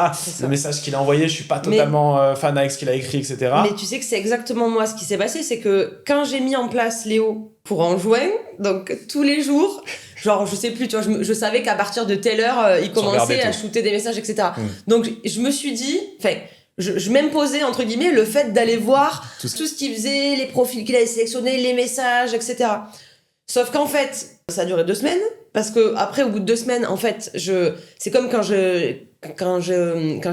Le message qu'il a envoyé, je suis pas totalement fan avec ce qu'il a écrit, etc. Mais tu sais que c'est exactement moi ce qui s'est passé, c'est que quand j'ai mis en place Léo pour en juin, donc tous les jours, genre je sais plus, tu vois, je savais qu'à partir de telle heure, il commençait à shooter des messages, etc. Donc je me suis dit, je m'imposais entre guillemets le fait d'aller voir tout ce qu'il faisait, les profils qu'il avait sélectionnés, les messages, etc. Sauf qu'en fait, ça a duré 2 semaines, parce que après, au bout de 2 semaines, en fait, c'est comme quand je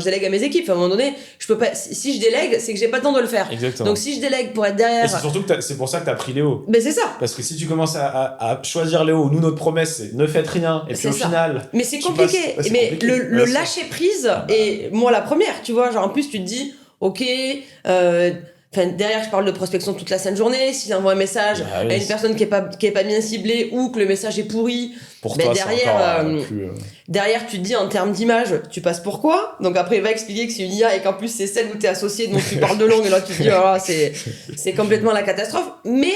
délègue à mes équipes. À un moment donné, je peux pas. Si je délègue, c'est que j'ai pas le temps de le faire. Exactement. Donc si je délègue pour être derrière. Et c'est surtout que c'est pour ça que t'as pris Léo. Ben c'est ça. Parce que si tu commences à choisir Léo, nous notre promesse c'est ne faites rien. Et puis au final. Mais c'est compliqué. Mais le lâcher prise. Et moi la première, tu vois, genre en plus tu te dis, ok. Derrière, je parle de prospection toute la sainte journée. S'il envoie un message à une personne qui est pas bien ciblée ou que le message est pourri, pour toi, derrière, derrière, tu te dis en termes d'image, tu passes pour quoi? Donc après, il va expliquer que c'est une IA et qu'en plus, c'est celle où t'es associé, donc tu parles de longue et là, tu te dis, c'est complètement la catastrophe. Mais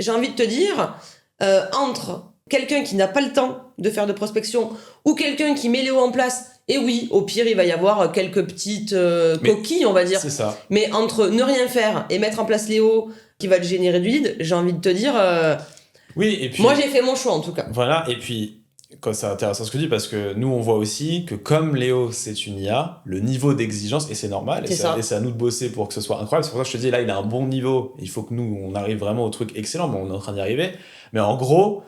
j'ai envie de te dire, entre quelqu'un qui n'a pas le temps de faire de prospection ou quelqu'un qui met Léo en place, et oui, au pire, il va y avoir quelques petites coquilles, on va dire. C'est ça. Mais entre ne rien faire et mettre en place Léo qui va te générer du lead, j'ai envie de te dire... oui, et puis... Moi, j'ai fait mon choix, en tout cas. Voilà, et puis, c'est intéressant ce que tu dis, parce que nous, on voit aussi que comme Léo, c'est une IA, le niveau d'exigence, et c'est normal, et c'est à nous de bosser pour que ce soit incroyable. C'est pour ça que je te dis, là, il a un bon niveau. Il faut que nous, on arrive vraiment au truc excellent, mais on est en train d'y arriver. Mais en gros...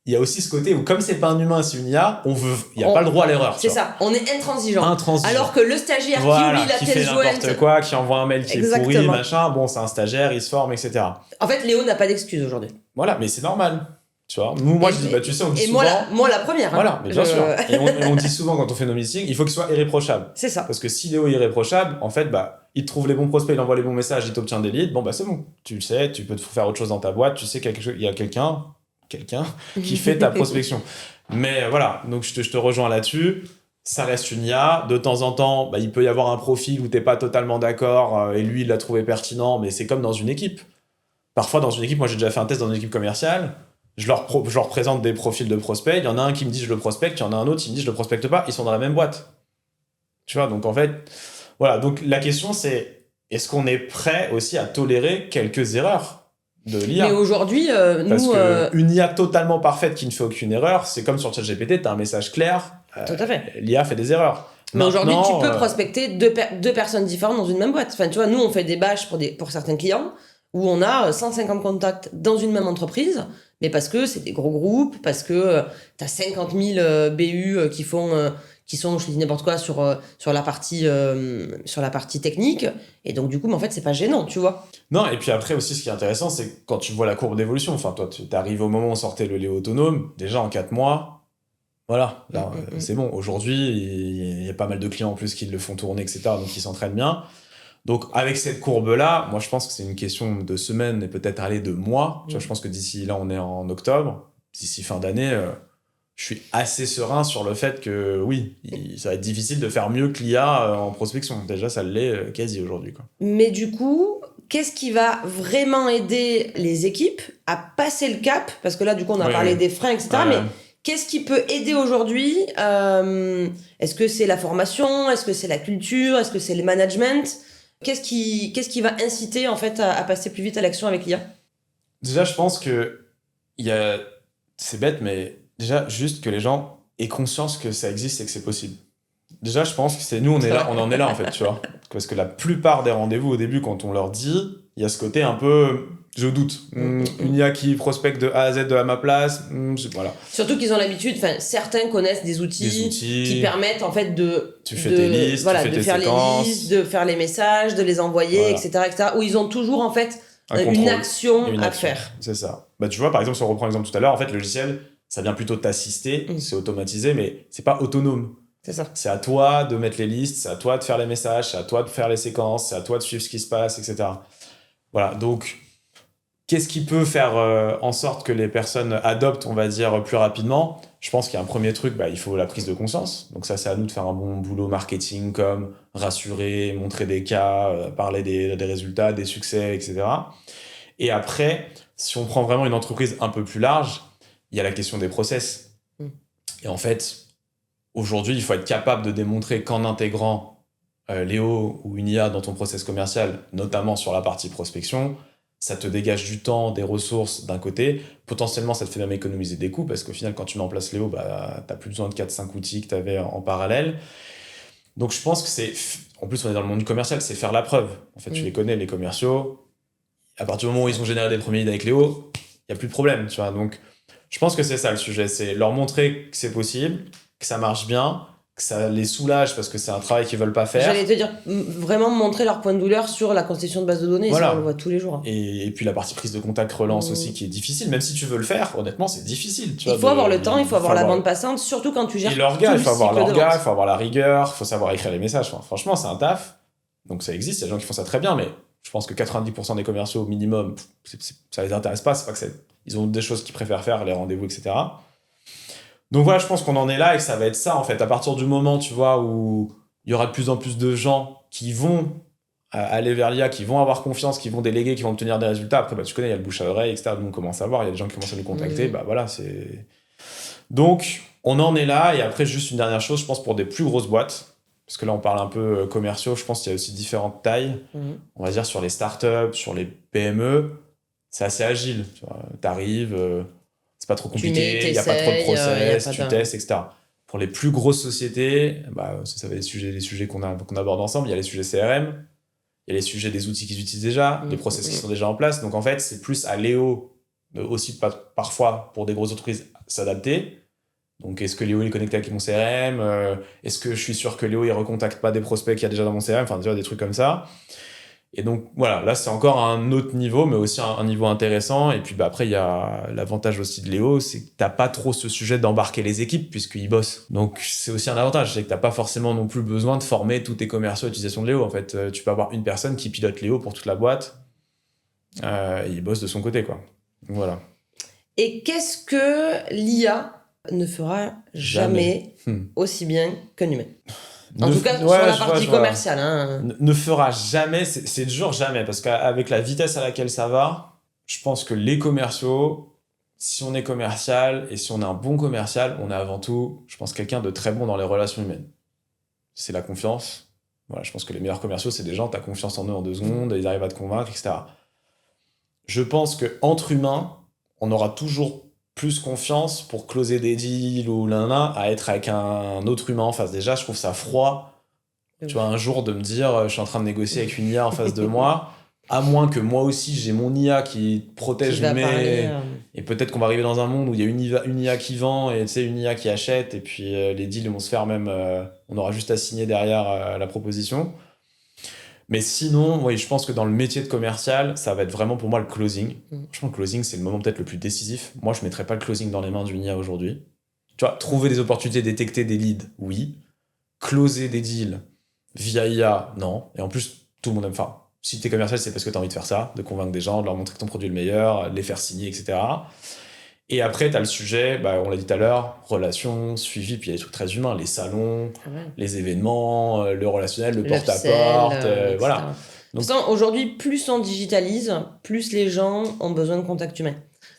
il y a aussi ce côté où, comme c'est pas un humain, c'est une IA, il n'y a pas le droit à l'erreur. C'est ça, on est intransigeant. Alors que le stagiaire qui oublie la tête jointe... qui fait n'importe quoi, qui envoie un mail qui est pourri, machin, bon, c'est un stagiaire, il se forme, etc. En fait, Léo n'a pas d'excuse aujourd'hui. Voilà, mais c'est normal. Tu vois, moi, je dis, tu sais, on dit souvent... Et moi, la première. Voilà, mais bien sûr. Et on dit souvent, quand on fait nos meetings, il faut qu'il soit irréprochable. C'est ça. Parce que si Léo est irréprochable, en fait, il trouve les bons prospects, il envoie les bons messages, il t'obtient des leads, c'est bon. Tu le sais, tu peux faire autre chose dans ta boîte, tu sais qu'il y a quelqu'un qui fait ta prospection. Mais voilà, donc je te rejoins là-dessus. Ça reste une IA. De temps en temps, il peut y avoir un profil où t'es pas totalement d'accord et lui, il l'a trouvé pertinent, mais c'est comme dans une équipe. Parfois, dans une équipe, moi j'ai déjà fait un test dans une équipe commerciale, je leur présente des profils de prospects, il y en a un qui me dit je le prospecte, il y en a un autre qui me dit je le prospecte pas, ils sont dans la même boîte. Tu vois, donc en fait, voilà. Donc la question c'est, est-ce qu'on est prêt aussi à tolérer quelques erreurs de l'IA. Mais aujourd'hui, parce qu'une IA totalement parfaite qui ne fait aucune erreur, c'est comme sur ChatGPT, t'as un message clair. Tout à fait. L'IA fait des erreurs. Mais aujourd'hui, tu peux prospecter deux personnes différentes dans une même boîte. Enfin, tu vois, nous, on fait des bâches pour certains clients où on a 150 contacts dans une même entreprise, mais parce que c'est des gros groupes, parce que t'as 50 000 BU qui sont, je te dis n'importe quoi, sur la partie technique. Et donc, du coup, mais en fait, c'est pas gênant, tu vois. Non, et puis après aussi, ce qui est intéressant, c'est quand tu vois la courbe d'évolution. Enfin, toi, tu arrives au moment où on sortait le Léo autonome, déjà en 4 mois, voilà, là, c'est bon. Aujourd'hui, il y a pas mal de clients en plus qui le font tourner, etc. Donc, ils s'entraînent bien. Donc, avec cette courbe-là, moi, je pense que c'est une question de semaines et peut-être aller de mois. Tu vois, je pense que d'ici, là, on est en octobre. D'ici fin d'année... je suis assez serein sur le fait que oui, ça va être difficile de faire mieux que l'IA en prospection. Déjà, ça l'est quasi aujourd'hui, quoi. Mais du coup, qu'est-ce qui va vraiment aider les équipes à passer le cap? Parce que là, du coup, on a parlé des freins, etc. Mais qu'est-ce qui peut aider aujourd'hui? Est-ce que c'est la formation? Est-ce que c'est la culture? Est-ce que c'est le management? Qu'est-ce qui va inciter, en fait, à passer plus vite à l'action avec l'IA? Déjà, je pense que c'est bête, mais... déjà, juste que les gens aient conscience que ça existe et que c'est possible. Déjà, je pense que c'est nous, on en est là, en fait, tu vois. Parce que la plupart des rendez-vous, au début, quand on leur dit, il y a ce côté un peu... Je doute. Une IA qui prospecte de A à Z à ma place, voilà. Surtout qu'ils ont l'habitude, certains connaissent des outils qui permettent en fait tu fais tes listes, voilà, tu fais de tes faire séquences. les listes, de faire les messages, de les envoyer, etc., où ils ont toujours en fait une action à faire. C'est ça. Bah, tu vois, par exemple, si on reprend l'exemple tout à l'heure, en fait, le logiciel, ça vient plutôt t'assister, c'est automatisé, mais c'est pas autonome. C'est ça. C'est à toi de mettre les listes, c'est à toi de faire les messages, c'est à toi de faire les séquences, c'est à toi de suivre ce qui se passe, etc. Voilà, donc, qu'est-ce qui peut faire en sorte que les personnes adoptent, on va dire, plus rapidement ? Je pense qu'il y a un premier truc, il faut la prise de conscience. Donc ça, c'est à nous de faire un bon boulot marketing, comme rassurer, montrer des cas, parler des résultats, des succès, etc. Et après, si on prend vraiment une entreprise un peu plus large, il y a la question des process. Et en fait, aujourd'hui, il faut être capable de démontrer qu'en intégrant Léo ou une IA dans ton process commercial, notamment sur la partie prospection, ça te dégage du temps, des ressources d'un côté. Potentiellement, ça te fait même économiser des coûts parce qu'au final, quand tu mets en place Léo, t'as plus besoin de 4-5 outils que tu avais en parallèle. Donc, je pense que c'est... En plus, on est dans le monde du commercial, c'est faire la preuve. En fait, tu les connais, les commerciaux. À partir du moment où ils ont généré des premiers leads avec Léo, il n'y a plus de problème, tu vois. Donc, je pense que c'est ça le sujet. C'est leur montrer que c'est possible, que ça marche bien, que ça les soulage parce que c'est un travail qu'ils veulent pas faire. J'allais te dire, vraiment montrer leur point de douleur sur la constitution de base de données, voilà. Ça on le voit tous les jours. Et puis la partie prise de contact relance aussi qui est difficile, même si tu veux le faire, honnêtement c'est difficile. Il faut avoir le temps, il faut avoir la bande passante, surtout quand tu gères. Et l'orga, il faut avoir l'orga, il faut avoir la rigueur, il faut savoir écrire les messages. Enfin, franchement, c'est un taf. Donc ça existe, il y a des gens qui font ça très bien, mais je pense que 90% des commerciaux au minimum, ça les intéresse pas, c'est pas que ils ont des choses qu'ils préfèrent faire, les rendez-vous, etc. Donc voilà, je pense qu'on en est là et que ça va être ça en fait. À partir du moment, tu vois, où il y aura de plus en plus de gens qui vont aller vers l'IA, qui vont avoir confiance, qui vont déléguer, qui vont obtenir des résultats. Après, tu connais, il y a le bouche à oreille, etc. Nous, on commence à voir, il y a des gens qui commencent à nous contacter. Voilà, c'est... Donc, on en est là. Et après, juste une dernière chose, je pense pour des plus grosses boîtes, parce que là, on parle un peu commerciaux, je pense qu'il y a aussi différentes tailles. On va dire sur les startups, sur les PME, c'est assez agile. Tu arrives... c'est pas trop compliqué, il n'y a pas trop de process, tu testes, etc. Pour les plus grosses sociétés, ça va être les sujets qu'on aborde ensemble. Il y a les sujets CRM, il y a les sujets des outils qu'ils utilisent déjà, les process qui sont déjà en place. Donc en fait, c'est plus à Léo, aussi parfois pour des grosses entreprises, s'adapter. Donc est-ce que Léo est connecté avec mon CRM ? Est-ce que je suis sûr que Léo il recontacte pas des prospects qu'il y a déjà dans mon CRM ? Enfin, tu vois, des trucs comme ça. Et donc, voilà, là, c'est encore un autre niveau, mais aussi un niveau intéressant. Et puis, après, il y a l'avantage aussi de Léo, c'est que t'as pas trop ce sujet d'embarquer les équipes, puisqu'ils bossent. Donc, c'est aussi un avantage, c'est que t'as pas forcément non plus besoin de former tous tes commerciaux à l'utilisation de Léo. En fait, tu peux avoir une personne qui pilote Léo pour toute la boîte. Et il bosse de son côté, quoi. Donc, voilà. Et qu'est-ce que l'IA ne fera jamais aussi bien qu'un humain ? En tout cas, sur la partie commerciale. Ne fera jamais, c'est toujours jamais, parce qu'avec la vitesse à laquelle ça va, je pense que les commerciaux, si on est commercial et si on est un bon commercial, on est avant tout, je pense, quelqu'un de très bon dans les relations humaines. C'est la confiance. Voilà, je pense que les meilleurs commerciaux, c'est des gens, tu as confiance en eux en 2 secondes, ils arrivent à te convaincre, etc. Je pense qu'entre humains, on aura toujours plus confiance pour closer des deals ou à être avec un autre humain en face. Déjà, je trouve ça froid. Tu vois, un jour de me dire, je suis en train de négocier avec une IA en face de moi, à moins que moi aussi j'ai mon IA qui protège et peut-être qu'on va arriver dans un monde où il y a une IA qui vend et une IA qui achète et puis les deals vont se faire même, on aura juste à signer derrière la proposition. Mais sinon, oui, je pense que dans le métier de commercial, ça va être vraiment pour moi le closing. Franchement, le closing, c'est le moment peut-être le plus décisif. Moi, je ne mettrais pas le closing dans les mains d'une IA aujourd'hui. Tu vois, trouver des opportunités, détecter des leads, oui. Closer des deals via IA, non. Et en plus, tout le monde aime. Enfin, si tu es commercial, c'est parce que tu as envie de faire ça, de convaincre des gens, de leur montrer que ton produit est le meilleur, de les faire signer, etc. Et après, tu as le sujet, on l'a dit tout à l'heure, relations, suivi, puis il y a des trucs très humains, les salons, les événements, le relationnel, le porte-à-porte, voilà. Donc, aujourd'hui, plus on digitalise, plus les gens ont besoin de contact humain.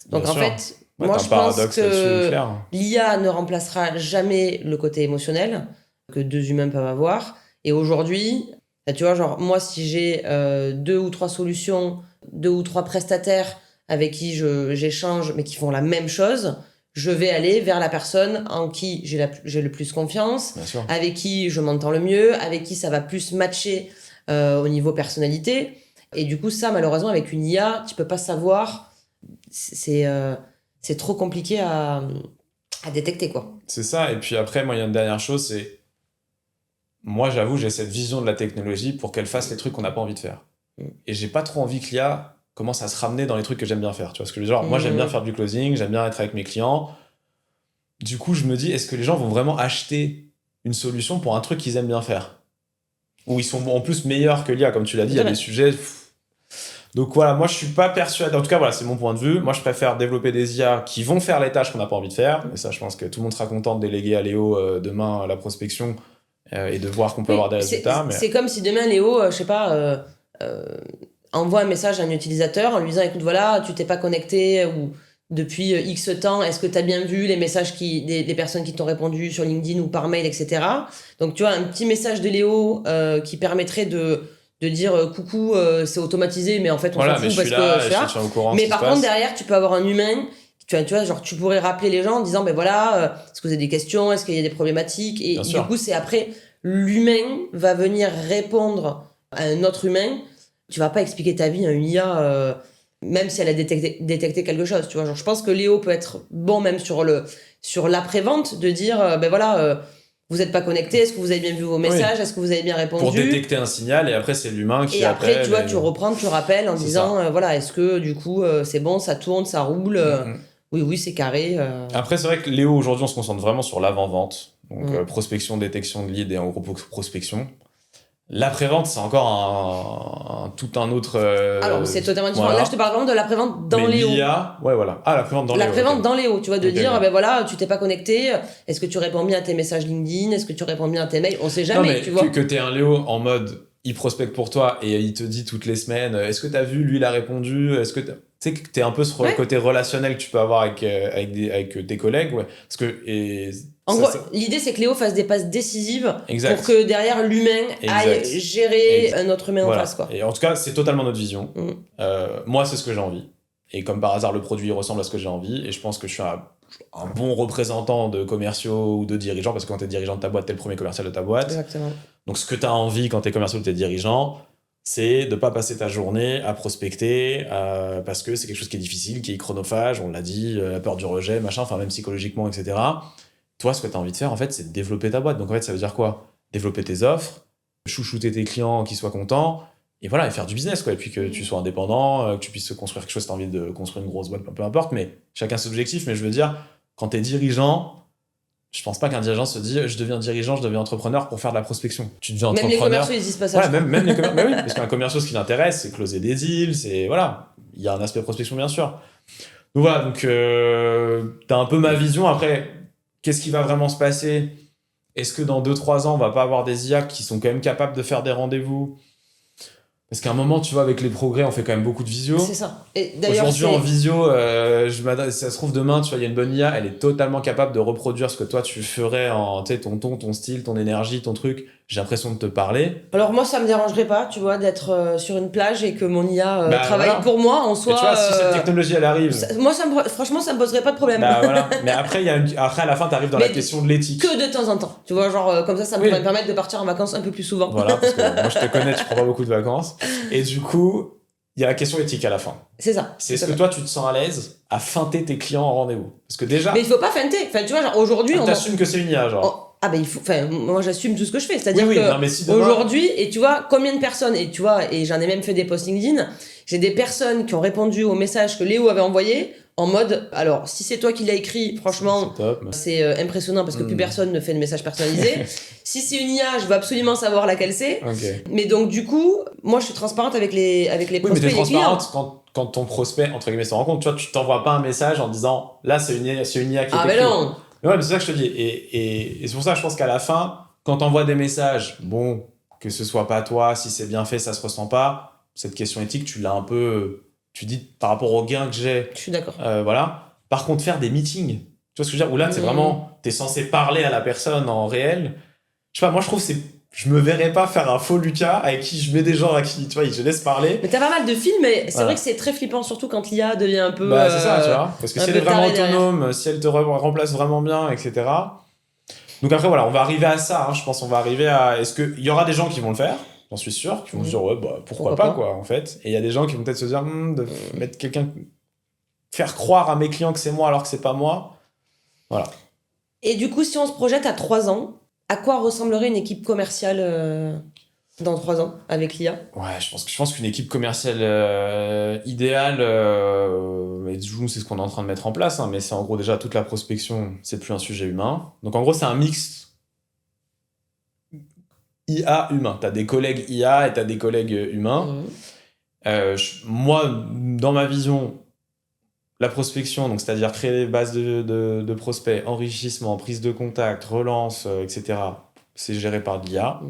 Donc en fait, moi je pense que l'IA ne remplacera jamais le côté émotionnel que 2 humains peuvent avoir. Et aujourd'hui, tu vois, genre moi si j'ai 2 ou 3 solutions, 2 ou 3 prestataires avec qui j'échange, mais qui font la même chose, je vais aller vers la personne en qui j'ai le plus confiance, avec qui je m'entends le mieux, avec qui ça va plus matcher au niveau personnalité. Et du coup, ça, malheureusement, avec une IA, tu peux pas savoir. C'est trop compliqué à détecter, quoi. C'est ça. Et puis après, moi, il y a une dernière chose, c'est... Moi, j'avoue, j'ai cette vision de la technologie pour qu'elle fasse les trucs qu'on n'a pas envie de faire. Et j'ai pas trop envie que l'IA commence à se ramener dans les trucs que j'aime bien faire. Tu vois ce que je veux dire ? Moi, j'aime bien faire du closing, j'aime bien être avec mes clients. Du coup, je me dis, est-ce que les gens vont vraiment acheter une solution pour un truc qu'ils aiment bien faire ? Ou ils sont en plus meilleurs que l'IA, comme tu l'as dit, il y a des sujets... Donc voilà, moi je suis pas persuadé, en tout cas voilà, c'est mon point de vue, moi je préfère développer des IA qui vont faire les tâches qu'on n'a pas envie de faire, et ça je pense que tout le monde sera content de déléguer à Léo demain la prospection et de voir qu'on peut avoir des résultats. C'est comme si demain Léo, je sais pas, envoie un message à un utilisateur en lui disant écoute voilà, tu t'es pas connecté ou depuis X temps, est-ce que tu as bien vu les messages des personnes qui t'ont répondu sur LinkedIn ou par mail, etc. Donc tu vois, un petit message de Léo qui permettrait de dire coucou, c'est automatisé, mais en fait on s'en fout parce que je suis là. Mais par contre derrière tu peux avoir un humain, tu vois, genre tu pourrais rappeler les gens en disant ben voilà, est-ce que vous avez des questions, est-ce qu'il y a des problématiques, et du coup c'est après l'humain va venir répondre à un autre humain. Tu vas pas expliquer ta vie à une IA même si elle a détecté quelque chose, tu vois. Genre je pense que Léo peut être bon même sur l'après-vente, de dire ben voilà, vous n'êtes pas connecté, est-ce que vous avez bien vu vos messages, est-ce que vous avez bien répondu, pour détecter un signal, et après c'est l'humain qui et après tu vois, tu reprends, tu rappelles en disant voilà, est-ce que du coup c'est bon, ça tourne, ça roule, oui c'est carré. Après c'est vrai que Léo aujourd'hui on se concentre vraiment sur l'avant-vente, donc prospection, détection de lead et en gros prospection. L'après-vente, c'est encore tout un autre... Alors, c'est totalement différent. Voilà. Là, je te parle vraiment de l'après-vente dans Léo. l'IA, ouais, voilà. Ah, l'après-vente dans Léo. L'après-vente dans Léo, tu vois, de dire, ben voilà, tu t'es pas connecté, est-ce que tu réponds bien à tes messages LinkedIn, est-ce que tu réponds bien à tes mails, on sait jamais, mais tu vois. Que t'es un Léo en mode, il prospecte pour toi et il te dit toutes les semaines, est-ce que t'as vu, lui, il a répondu, est-ce que tu sais que t'es un peu ce côté relationnel que tu peux avoir avec tes collègues, ouais. Parce que... En gros, l'idée, c'est que Léo fasse des passes décisives pour que derrière, l'humain aille gérer un autre humain en face, quoi. Et en tout cas, c'est totalement notre vision. Moi, c'est ce que j'ai envie. Et comme par hasard, le produit ressemble à ce que j'ai envie. Et je pense que je suis un bon représentant de commerciaux ou de dirigeants, parce que quand t'es dirigeant de ta boîte, t'es le premier commercial de ta boîte. Exactement. Donc, ce que t'as envie quand t'es commercial ou t'es dirigeant, c'est de pas passer ta journée à prospecter, parce que c'est quelque chose qui est difficile, qui est chronophage, on l'a dit, la peur du rejet, machin, enfin même psychologiquement, etc. Toi, ce que tu as envie de faire, en fait, c'est de développer ta boîte. Donc, en fait, ça veut dire quoi ? Développer tes offres, chouchouter tes clients, qu'ils soient contents, et voilà, et faire du business, quoi. Et puis que tu sois indépendant, que tu puisses construire quelque chose, si tu as envie de construire une grosse boîte, peu importe, mais chacun ses objectifs. Mais je veux dire, quand tu es dirigeant, je pense pas qu'un dirigeant se dit je deviens dirigeant, je deviens entrepreneur pour faire de la prospection. Tu deviens entrepreneur. Même les commerciaux, ils disent pas ça. Ouais, même les commerciaux. Mais oui, parce qu'un commerciaux, ce qui l'intéresse, c'est closer des deals, c'est. Voilà. Il y a un aspect prospection, bien sûr. Donc voilà, t'as un peu ma vision. Après. Qu'est-ce qui va vraiment se passer ? Est-ce que dans 2-3 ans, on va pas avoir des IA qui sont quand même capables de faire des rendez-vous ? Parce qu'à un moment, tu vois, avec les progrès, on fait quand même beaucoup de visio. C'est ça. Et d'ailleurs, aujourd'hui, en visio, si ça se trouve demain, tu vois, il y a une bonne IA, elle est totalement capable de reproduire ce que toi, tu ferais en, tu sais, ton ton, ton style, ton énergie, ton truc. J'ai l'impression de te parler. Alors moi, ça me dérangerait pas, tu vois, d'être sur une plage et que mon IA travaille pour moi en soi. Et tu vois, si cette technologie, elle arrive... franchement, ça me poserait pas de problème. Bah voilà. Mais après, après, à la fin, t'arrives dans la question de l'éthique. Que de temps en temps. Tu vois, genre, comme ça pourrait me permettre de partir en vacances un peu plus souvent. Voilà, parce que moi, je te connais, tu prends pas beaucoup de vacances. Et du coup, il y a la question éthique à la fin. C'est ça. C'est est-ce que toi, tu te sens à l'aise à feinter tes clients en rendez-vous ? Parce que déjà... Mais il faut pas feinter. Enfin, tu vois, genre, aujourd'hui... on t'assume que c'est une IA, genre... Ah ben moi j'assume tout ce que je fais, c'est-à-dire que aujourd'hui, et tu vois combien de personnes, et tu vois, et j'en ai même fait des posts LinkedIn, j'ai des personnes qui ont répondu au message que Léo avait envoyé en mode, alors si c'est toi qui l'as écrit, franchement c'est impressionnant parce que plus personne ne fait de message personnalisé. Si c'est une IA, je veux absolument savoir laquelle c'est. Mais donc du coup, moi je suis transparente avec les prospects, mais t'es transparente les clients. quand ton prospect entre guillemets se rend compte, tu vois, tu t'envoies pas un message en disant là c'est une IA qui est écrite. Ah ben non. Ouais, mais c'est ça que je te dis. Et c'est pour ça que je pense qu'à la fin, quand t'envoies des messages, bon, que ce soit pas toi, si c'est bien fait, ça se ressent pas, cette question éthique, tu l'as un peu... Tu dis, par rapport au gain que j'ai... Je suis d'accord. Voilà. Par contre, faire des meetings, tu vois ce que je veux dire ? Où là, c'est vraiment... T'es censé parler à la personne en réel. Je sais pas, moi, je trouve que je me verrais pas faire un faux Lucas avec qui je mets des gens à qui, tu vois, je laisse parler. Mais t'as pas mal de films, mais c'est vrai que c'est très flippant, surtout quand l'IA devient un peu... c'est ça, tu vois. Parce que si elle est vraiment autonome, si elle te remplace vraiment bien, etc. Donc après, voilà, on va arriver à ça. Je pense qu'on va arriver à... Est-ce qu'il y aura des gens qui vont le faire ? j'en suis sûr, qui vont se dire ouais, bah, pourquoi pas, quoi, en fait. Et il y a des gens qui vont peut-être se dire de mettre quelqu'un, faire croire à mes clients que c'est moi alors que c'est pas moi. Voilà. Et du coup, si on se projette à 3 ans, à quoi ressemblerait une équipe commerciale dans 3 ans avec l'IA? Ouais, je pense qu'une équipe commerciale idéale, et nous, c'est ce qu'on est en train de mettre en place, hein, mais c'est en gros déjà toute la prospection, c'est plus un sujet humain. Donc en gros, c'est un mix IA humain. T'as des collègues IA et t'as des collègues humains. Moi, dans ma vision, la prospection, donc c'est-à-dire créer des bases de prospects, enrichissement, prise de contact, relance, etc., c'est géré par l'IA.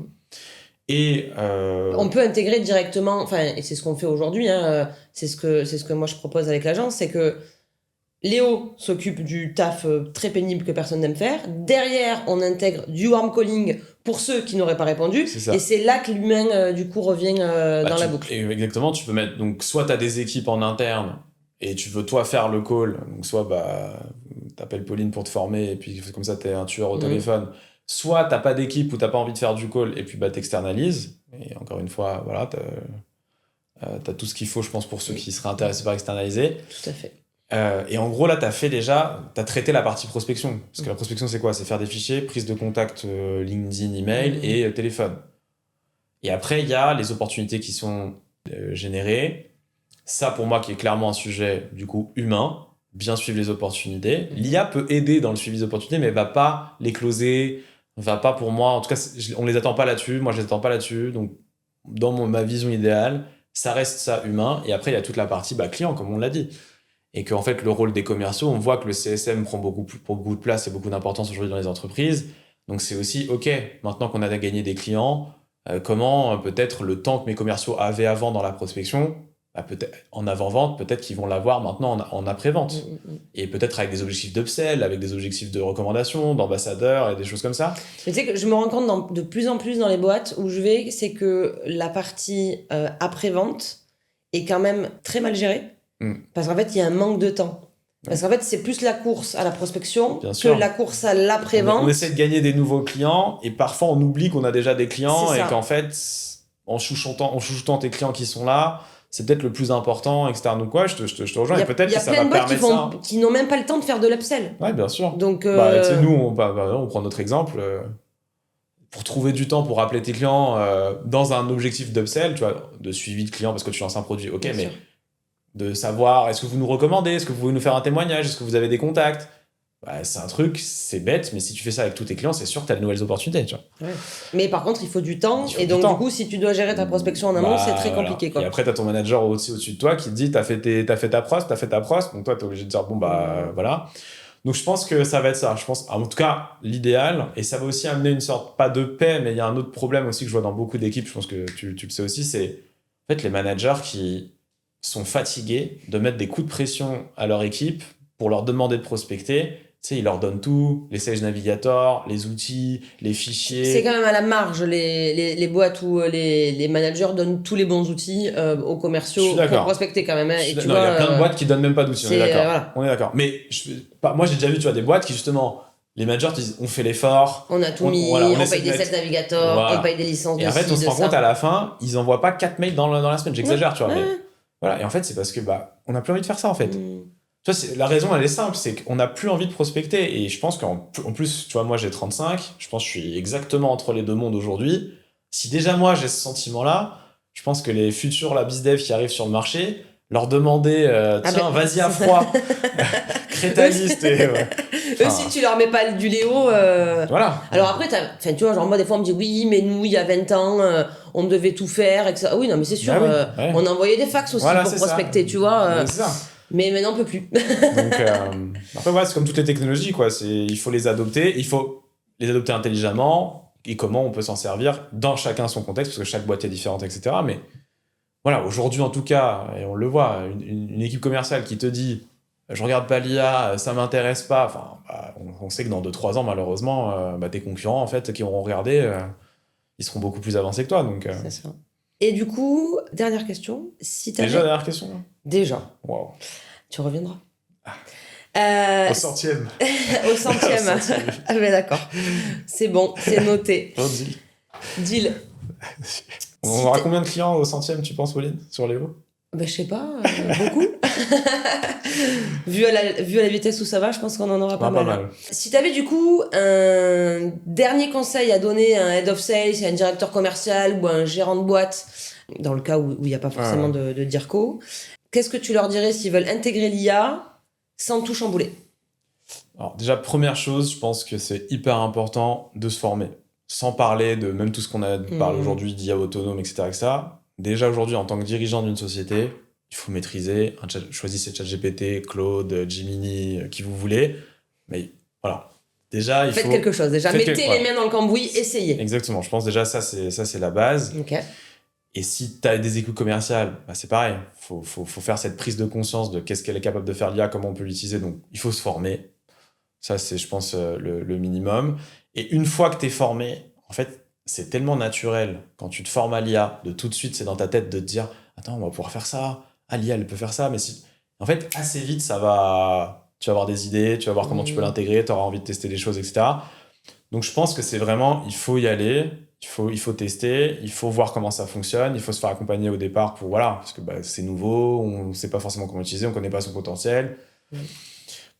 Et on peut intégrer directement, enfin, et c'est ce qu'on fait aujourd'hui, hein, c'est ce que moi je propose avec l'agence, c'est que Léo s'occupe du taf très pénible que personne n'aime faire. Derrière, on intègre du warm calling pour ceux qui n'auraient pas répondu. Et c'est là que l'humain, du coup, revient dans la boucle. Exactement, tu peux mettre, donc soit tu as des équipes en interne et tu veux toi faire le call, donc soit t'appelles Pauline pour te former et puis comme ça t'es un tueur au téléphone. Soit t'as pas d'équipe ou t'as pas envie de faire du call et puis t'externalises. Et encore une fois, voilà, t'as tout ce qu'il faut, je pense, pour ceux qui seraient intéressés par externaliser. Tout à fait. Et en gros, là, t'as traité la partie prospection. Parce que la prospection, c'est quoi? C'est faire des fichiers, prise de contact LinkedIn, email et téléphone. Et après, il y a les opportunités qui sont générées. Ça, pour moi, qui est clairement un sujet, du coup, humain. Bien suivre les opportunités. L'IA peut aider dans le suivi des opportunités, mais va pas les closer, va pas pour moi, en tout cas, on les attend pas là-dessus, moi je les attends pas là-dessus, donc dans ma vision idéale, ça reste ça humain, et après il y a toute la partie client, comme on l'a dit. Et qu'en fait, le rôle des commerciaux, on voit que le CSM prend beaucoup de place et beaucoup d'importance aujourd'hui dans les entreprises, donc c'est aussi, ok, maintenant qu'on a gagné des clients, comment peut-être le temps que mes commerciaux avaient avant dans la prospection, peut-être en avant-vente, peut-être qu'ils vont l'avoir maintenant en après-vente. Et peut-être avec des objectifs d'upsell, avec des objectifs de recommandation, d'ambassadeurs et des choses comme ça. Mais tu sais que je me rends compte de plus en plus dans les boîtes où je vais, c'est que la partie après-vente est quand même très mal gérée. Parce qu'en fait, il y a un manque de temps. Parce qu'en fait, c'est plus la course à la prospection que la course à l'après-vente. On essaie de gagner des nouveaux clients et parfois on oublie qu'on a déjà des clients et qu'en fait, en chouchoutant tes clients qui sont là, c'est peut-être le plus important, etc. Donc ouais, je te rejoins. Et peut-être que ça va permettre ça. Qui n'ont même pas le temps de faire de l'upsell. Ouais, bien sûr. Donc, tu sais, nous, on prend notre exemple. Pour trouver du temps pour appeler tes clients dans un objectif d'upsell, tu vois, de suivi de clients parce que tu lances un produit, ok, mais de savoir, est-ce que vous nous recommandez, est-ce que vous pouvez nous faire un témoignage, est-ce que vous avez des contacts, c'est un truc, c'est bête, mais si tu fais ça avec tous tes clients, c'est sûr que tu as de nouvelles opportunités, tu vois. Ouais. Mais par contre, il faut du temps, et donc du coup, si tu dois gérer ta prospection en amont, c'est très compliqué, quoi. Et après, tu as ton manager au-dessus de toi qui te dit, t'as fait ta pros, donc toi, tu es obligé de dire, voilà. Donc je pense que ça va être ça, je pense, en tout cas, l'idéal, et ça va aussi amener une sorte, pas de paix, mais il y a un autre problème aussi que je vois dans beaucoup d'équipes, je pense que tu le sais aussi, c'est en fait les managers qui sont fatigués de mettre des coups de pression à leur équipe pour leur demander de prospecter. Tu sais, ils leur donnent tout, les Sales Navigator, les outils, les fichiers. C'est quand même à la marge, les boîtes où les managers donnent tous les bons outils aux commerciaux pour prospecter quand même. Il y a plein de boîtes qui donnent même pas d'outils, on est d'accord. Voilà. On est d'accord. Mais moi, j'ai déjà vu, tu vois, des boîtes qui justement, les managers disent, on fait l'effort. On a tout mis, on paye des Sales Navigator, on paye des licences de et en fait, on se rend compte à la fin, ils envoient pas 4 mails dans la semaine, j'exagère, tu vois. Mais, voilà. Et en fait, c'est parce que on n'a plus envie de faire ça, en fait. Tu vois, la raison, elle est simple, c'est qu'on n'a plus envie de prospecter. Et je pense qu'en plus, tu vois, moi, j'ai 35, je pense que je suis exactement entre les deux mondes aujourd'hui. Si déjà, moi, j'ai ce sentiment-là, je pense que les futurs BizDev qui arrivent sur le marché, leur demander, tiens, vas-y à froid, crée ta liste. Eux, si tu leur mets pas du Léo... Voilà. Alors après, tu vois, genre moi, des fois, on me dit, oui, mais nous, il y a 20 ans, on devait tout faire, etc. Oui, non, mais c'est sûr, on a envoyé des fax aussi pour prospecter, tu vois. C'est ça. Mais maintenant, on peut plus. Donc, après, voilà, c'est comme toutes les technologies, quoi. Il faut les adopter. Il faut les adopter intelligemment. Et comment on peut s'en servir dans chacun son contexte, parce que chaque boîte est différente, etc. Mais voilà, aujourd'hui, en tout cas, et on le voit, une équipe commerciale qui te dit « Je regarde pas l'IA, ça m'intéresse pas », enfin, on sait que dans 2-3 ans, malheureusement, tes concurrents, en fait, qui auront regardé, ils seront beaucoup plus avancés que toi. Donc, c'est ça. Et du coup, dernière question. Dernière question. Déjà. Wow. Tu reviendras. Au centième. Au centième. Ah mais d'accord. C'est bon, c'est noté. Bon, deal. On aura combien de clients au centième, tu penses, Pauline, sur Léo? Je sais pas, beaucoup. vu à la vitesse où ça va, je pense qu'on en aura pas mal. Si tu avais du coup un dernier conseil à donner à un head of sales, à un directeur commercial ou à un gérant de boîte, dans le cas où il n'y a pas forcément de DIRCO, qu'est-ce que tu leur dirais s'ils veulent intégrer l'IA sans tout chambouler? Alors déjà, première chose, je pense que c'est hyper important de se former. Sans parler de même tout ce qu'on a parlé aujourd'hui d'IA autonome, etc. Déjà aujourd'hui, en tant que dirigeant d'une société, il faut maîtriser, choisissez ChatGPT, Claude, Gemini, qui vous voulez. Mais voilà, déjà, il faut... Faites quelque chose, déjà. Mettez les mains dans le cambouis, essayez. Exactement, je pense déjà ça c'est la base. Okay. Et si tu as des équipes commerciales, c'est pareil. Faut faire cette prise de conscience de qu'est-ce qu'elle est capable de faire l'IA, comment on peut l'utiliser. Donc, il faut se former. Ça, c'est, je pense, le minimum. Et une fois que tu es formé, en fait, c'est tellement naturel quand tu te formes à l'IA, de tout de suite, c'est dans ta tête de te dire « Attends, on va pouvoir faire ça. Ah, l'IA, elle peut faire ça. » Mais si... En fait, assez vite, tu vas avoir des idées, tu vas voir comment tu peux l'intégrer, tu auras envie de tester des choses, etc. Donc, je pense que c'est vraiment, il faut y aller, il faut tester, il faut voir comment ça fonctionne, il faut se faire accompagner au départ parce que c'est nouveau, on ne sait pas forcément comment l'utiliser, on ne connaît pas son potentiel.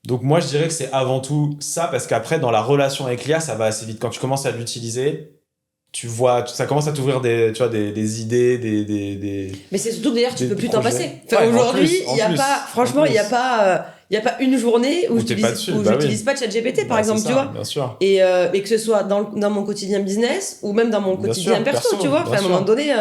Donc moi, je dirais que c'est avant tout ça, parce qu'après, dans la relation avec l'IA, ça va assez vite. Quand tu commences à l'utiliser, tu vois, ça commence à t'ouvrir des idées, Mais c'est surtout que d'ailleurs, tu peux plus t'en passer. Enfin, aujourd'hui, il n'y a pas, franchement, il n'y a pas une journée où je n'utilise pas ChatGPT, par exemple, tu vois. Bien sûr. Et que ce soit dans mon quotidien business ou même dans mon quotidien perso, tu vois. Enfin, à un moment donné...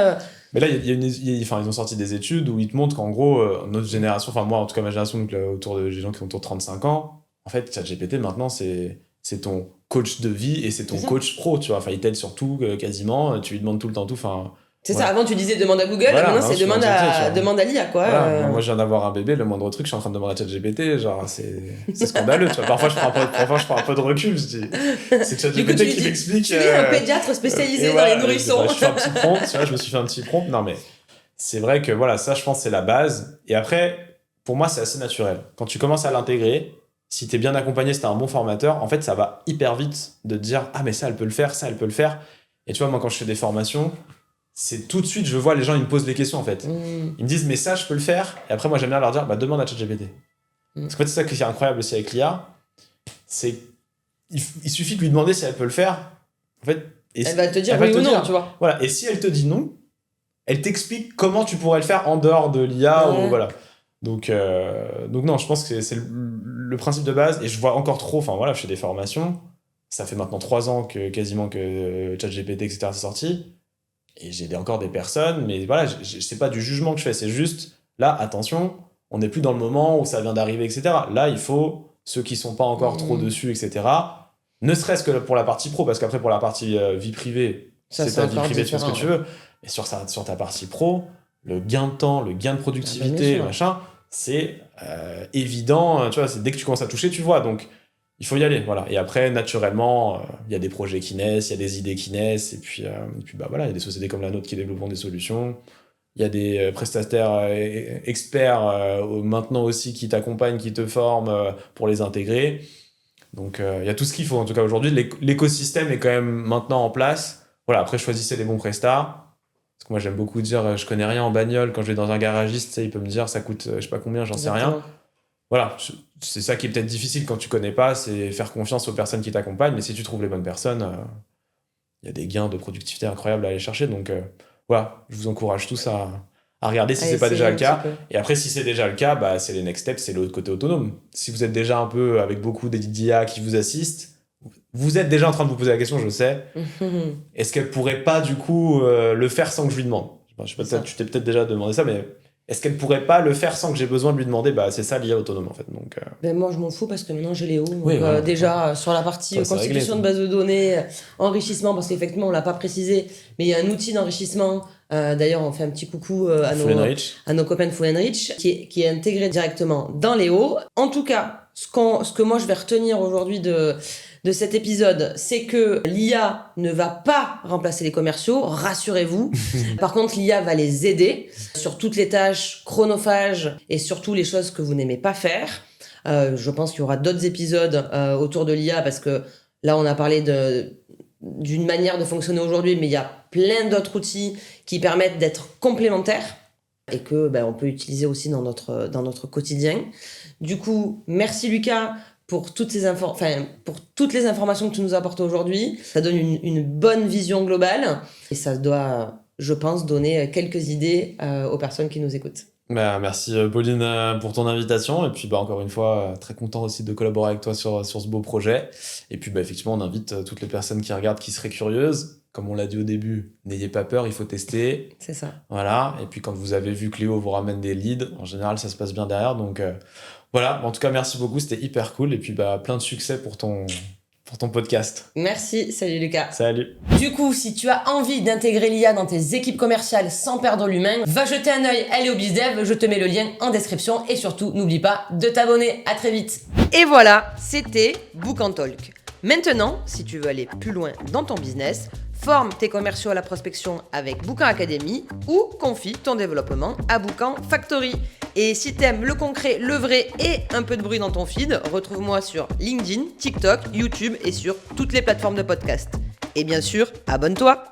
Mais là, ils ont sorti des études où ils te montrent qu'en gros, notre génération, enfin moi, en tout cas ma génération, donc autour de gens qui ont autour de 35 ans, en fait, ChatGPT, maintenant, c'est ton coach de vie et c'est ton coach pro, tu vois. Enfin, il t'aide sur tout, quasiment, tu lui demandes tout le temps tout, enfin... C'est ça, avant tu disais demande à Google, maintenant c'est demande à l'IA, quoi. Voilà. Moi je viens d'avoir un bébé, le moindre truc, je suis en train de demander à ChatGPT, genre c'est scandaleux, tu vois. Parfois je prends un peu de recul, je dis c'est ChatGPT qui m'explique. Tu es un pédiatre spécialisé dans les nourrissons. Je fais un petit prompt, tu vois, je me suis fait un petit prompt. Non mais c'est vrai que voilà, ça je pense c'est la base. Et après, pour moi c'est assez naturel. Quand tu commences à l'intégrer, si t'es bien accompagné, si t'as un bon formateur, en fait ça va hyper vite de te dire ah mais ça elle peut le faire, ça elle peut le faire. Et tu vois, moi quand je fais des formations, c'est tout de suite, je vois les gens, ils me posent des questions en fait. Ils me disent, mais ça, je peux le faire. Et après, moi, j'aime bien leur dire, demande à ChatGPT. Parce qu'en fait, c'est ça qui est incroyable aussi avec l'IA. C'est il suffit de lui demander si elle peut le faire. En fait, elle va te dire oui ou non, tu vois. Voilà. Et si elle te dit non, elle t'explique comment tu pourrais le faire en dehors de l'IA. Ou, voilà. Donc non, je pense que c'est le principe de base. Et je vois encore trop, enfin voilà, je fais des formations. Ça fait maintenant 3 ans quasiment que ChatGPT, etc. c'est sorti. Et j'ai encore des personnes, mais voilà, c'est pas du jugement que je fais, c'est juste, là, attention, on n'est plus dans le moment où ça vient d'arriver, etc. Là, il faut, ceux qui sont pas encore trop dessus, etc., ne serait-ce que pour la partie pro, parce qu'après, pour la partie vie privée, c'est ta vie privée, tu fais ce que tu veux, mais sur ta partie pro, le gain de temps, le gain de productivité, machin, c'est évident, tu vois, dès que tu commences à toucher, tu vois, donc... Il faut y aller, voilà. Et après, naturellement, il y a des projets qui naissent, il y a des idées qui naissent, et puis voilà, il y a des sociétés comme la nôtre qui développent des solutions. Il y a des prestataires experts maintenant aussi qui t'accompagnent, qui te forment pour les intégrer. Donc, il y a tout ce qu'il faut. En tout cas, aujourd'hui, l'écosystème est quand même maintenant en place. Voilà, après, choisissez les bons prestats. Parce que moi, j'aime beaucoup dire, je connais rien en bagnole. Quand je vais dans un garagiste, il peut me dire, ça coûte je sais pas combien, j'en sais rien. Voilà, c'est ça qui est peut-être difficile quand tu connais pas, c'est faire confiance aux personnes qui t'accompagnent, mais si tu trouves les bonnes personnes, y a des gains de productivité incroyables à aller chercher, donc voilà, je vous encourage tous à regarder si c'est pas déjà le cas, et après si c'est déjà le cas, c'est les next steps, c'est l'autre côté autonome. Si vous êtes déjà un peu avec beaucoup d'IA qui vous assistent, vous êtes déjà en train de vous poser la question, je sais, est-ce qu'elle pourrait pas du coup le faire sans que je lui demande? Je sais pas, tu t'es peut-être déjà demandé ça, mais... Est-ce qu'elle pourrait pas le faire sans que j'ai besoin de lui demander? C'est ça l'IA autonome en fait. Donc, moi je m'en fous parce que maintenant j'ai Léo. Donc, déjà sur la partie constitution de base de données, enrichissement, parce qu'effectivement on l'a pas précisé, mais il y a un outil d'enrichissement. D'ailleurs on fait un petit coucou à nos copains de Full & Rich qui est intégré directement dans Léo. En tout cas, ce que moi je vais retenir aujourd'hui de cet épisode, c'est que l'IA ne va pas remplacer les commerciaux, rassurez-vous. Par contre, l'IA va les aider sur toutes les tâches chronophages et surtout les choses que vous n'aimez pas faire. Je pense qu'il y aura d'autres épisodes autour de l'IA parce que là, on a parlé d'une manière de fonctionner aujourd'hui, mais il y a plein d'autres outils qui permettent d'être complémentaires et que on peut utiliser aussi dans notre quotidien. Du coup, merci Lucas pour toutes les informations que tu nous as apportées aujourd'hui. Ça donne une bonne vision globale et ça doit, je pense, donner quelques idées aux personnes qui nous écoutent. Merci Pauline pour ton invitation et puis encore une fois très content aussi de collaborer avec toi sur ce beau projet et puis effectivement on invite toutes les personnes qui regardent qui seraient curieuses, comme on l'a dit au début, n'ayez pas peur, il faut tester. C'est ça. Voilà, et puis quand vous avez vu Cléo vous ramène des leads, en général ça se passe bien derrière, donc voilà, en tout cas merci beaucoup, c'était hyper cool et puis plein de succès pour ton podcast. Merci, salut Lucas. Salut. Du coup, si tu as envie d'intégrer l'IA dans tes équipes commerciales sans perdre l'humain, va jeter un œil à Léo BizDev, je te mets le lien en description et surtout, n'oublie pas de t'abonner. À très vite. Et voilà, c'était Book and Talk. Maintenant, si tu veux aller plus loin dans ton business, forme tes commerciaux à la prospection avec Boucan Academy ou confie ton développement à Boucan Factory. Et si t'aimes le concret, le vrai et un peu de bruit dans ton feed, retrouve-moi sur LinkedIn, TikTok, YouTube et sur toutes les plateformes de podcast. Et bien sûr, abonne-toi!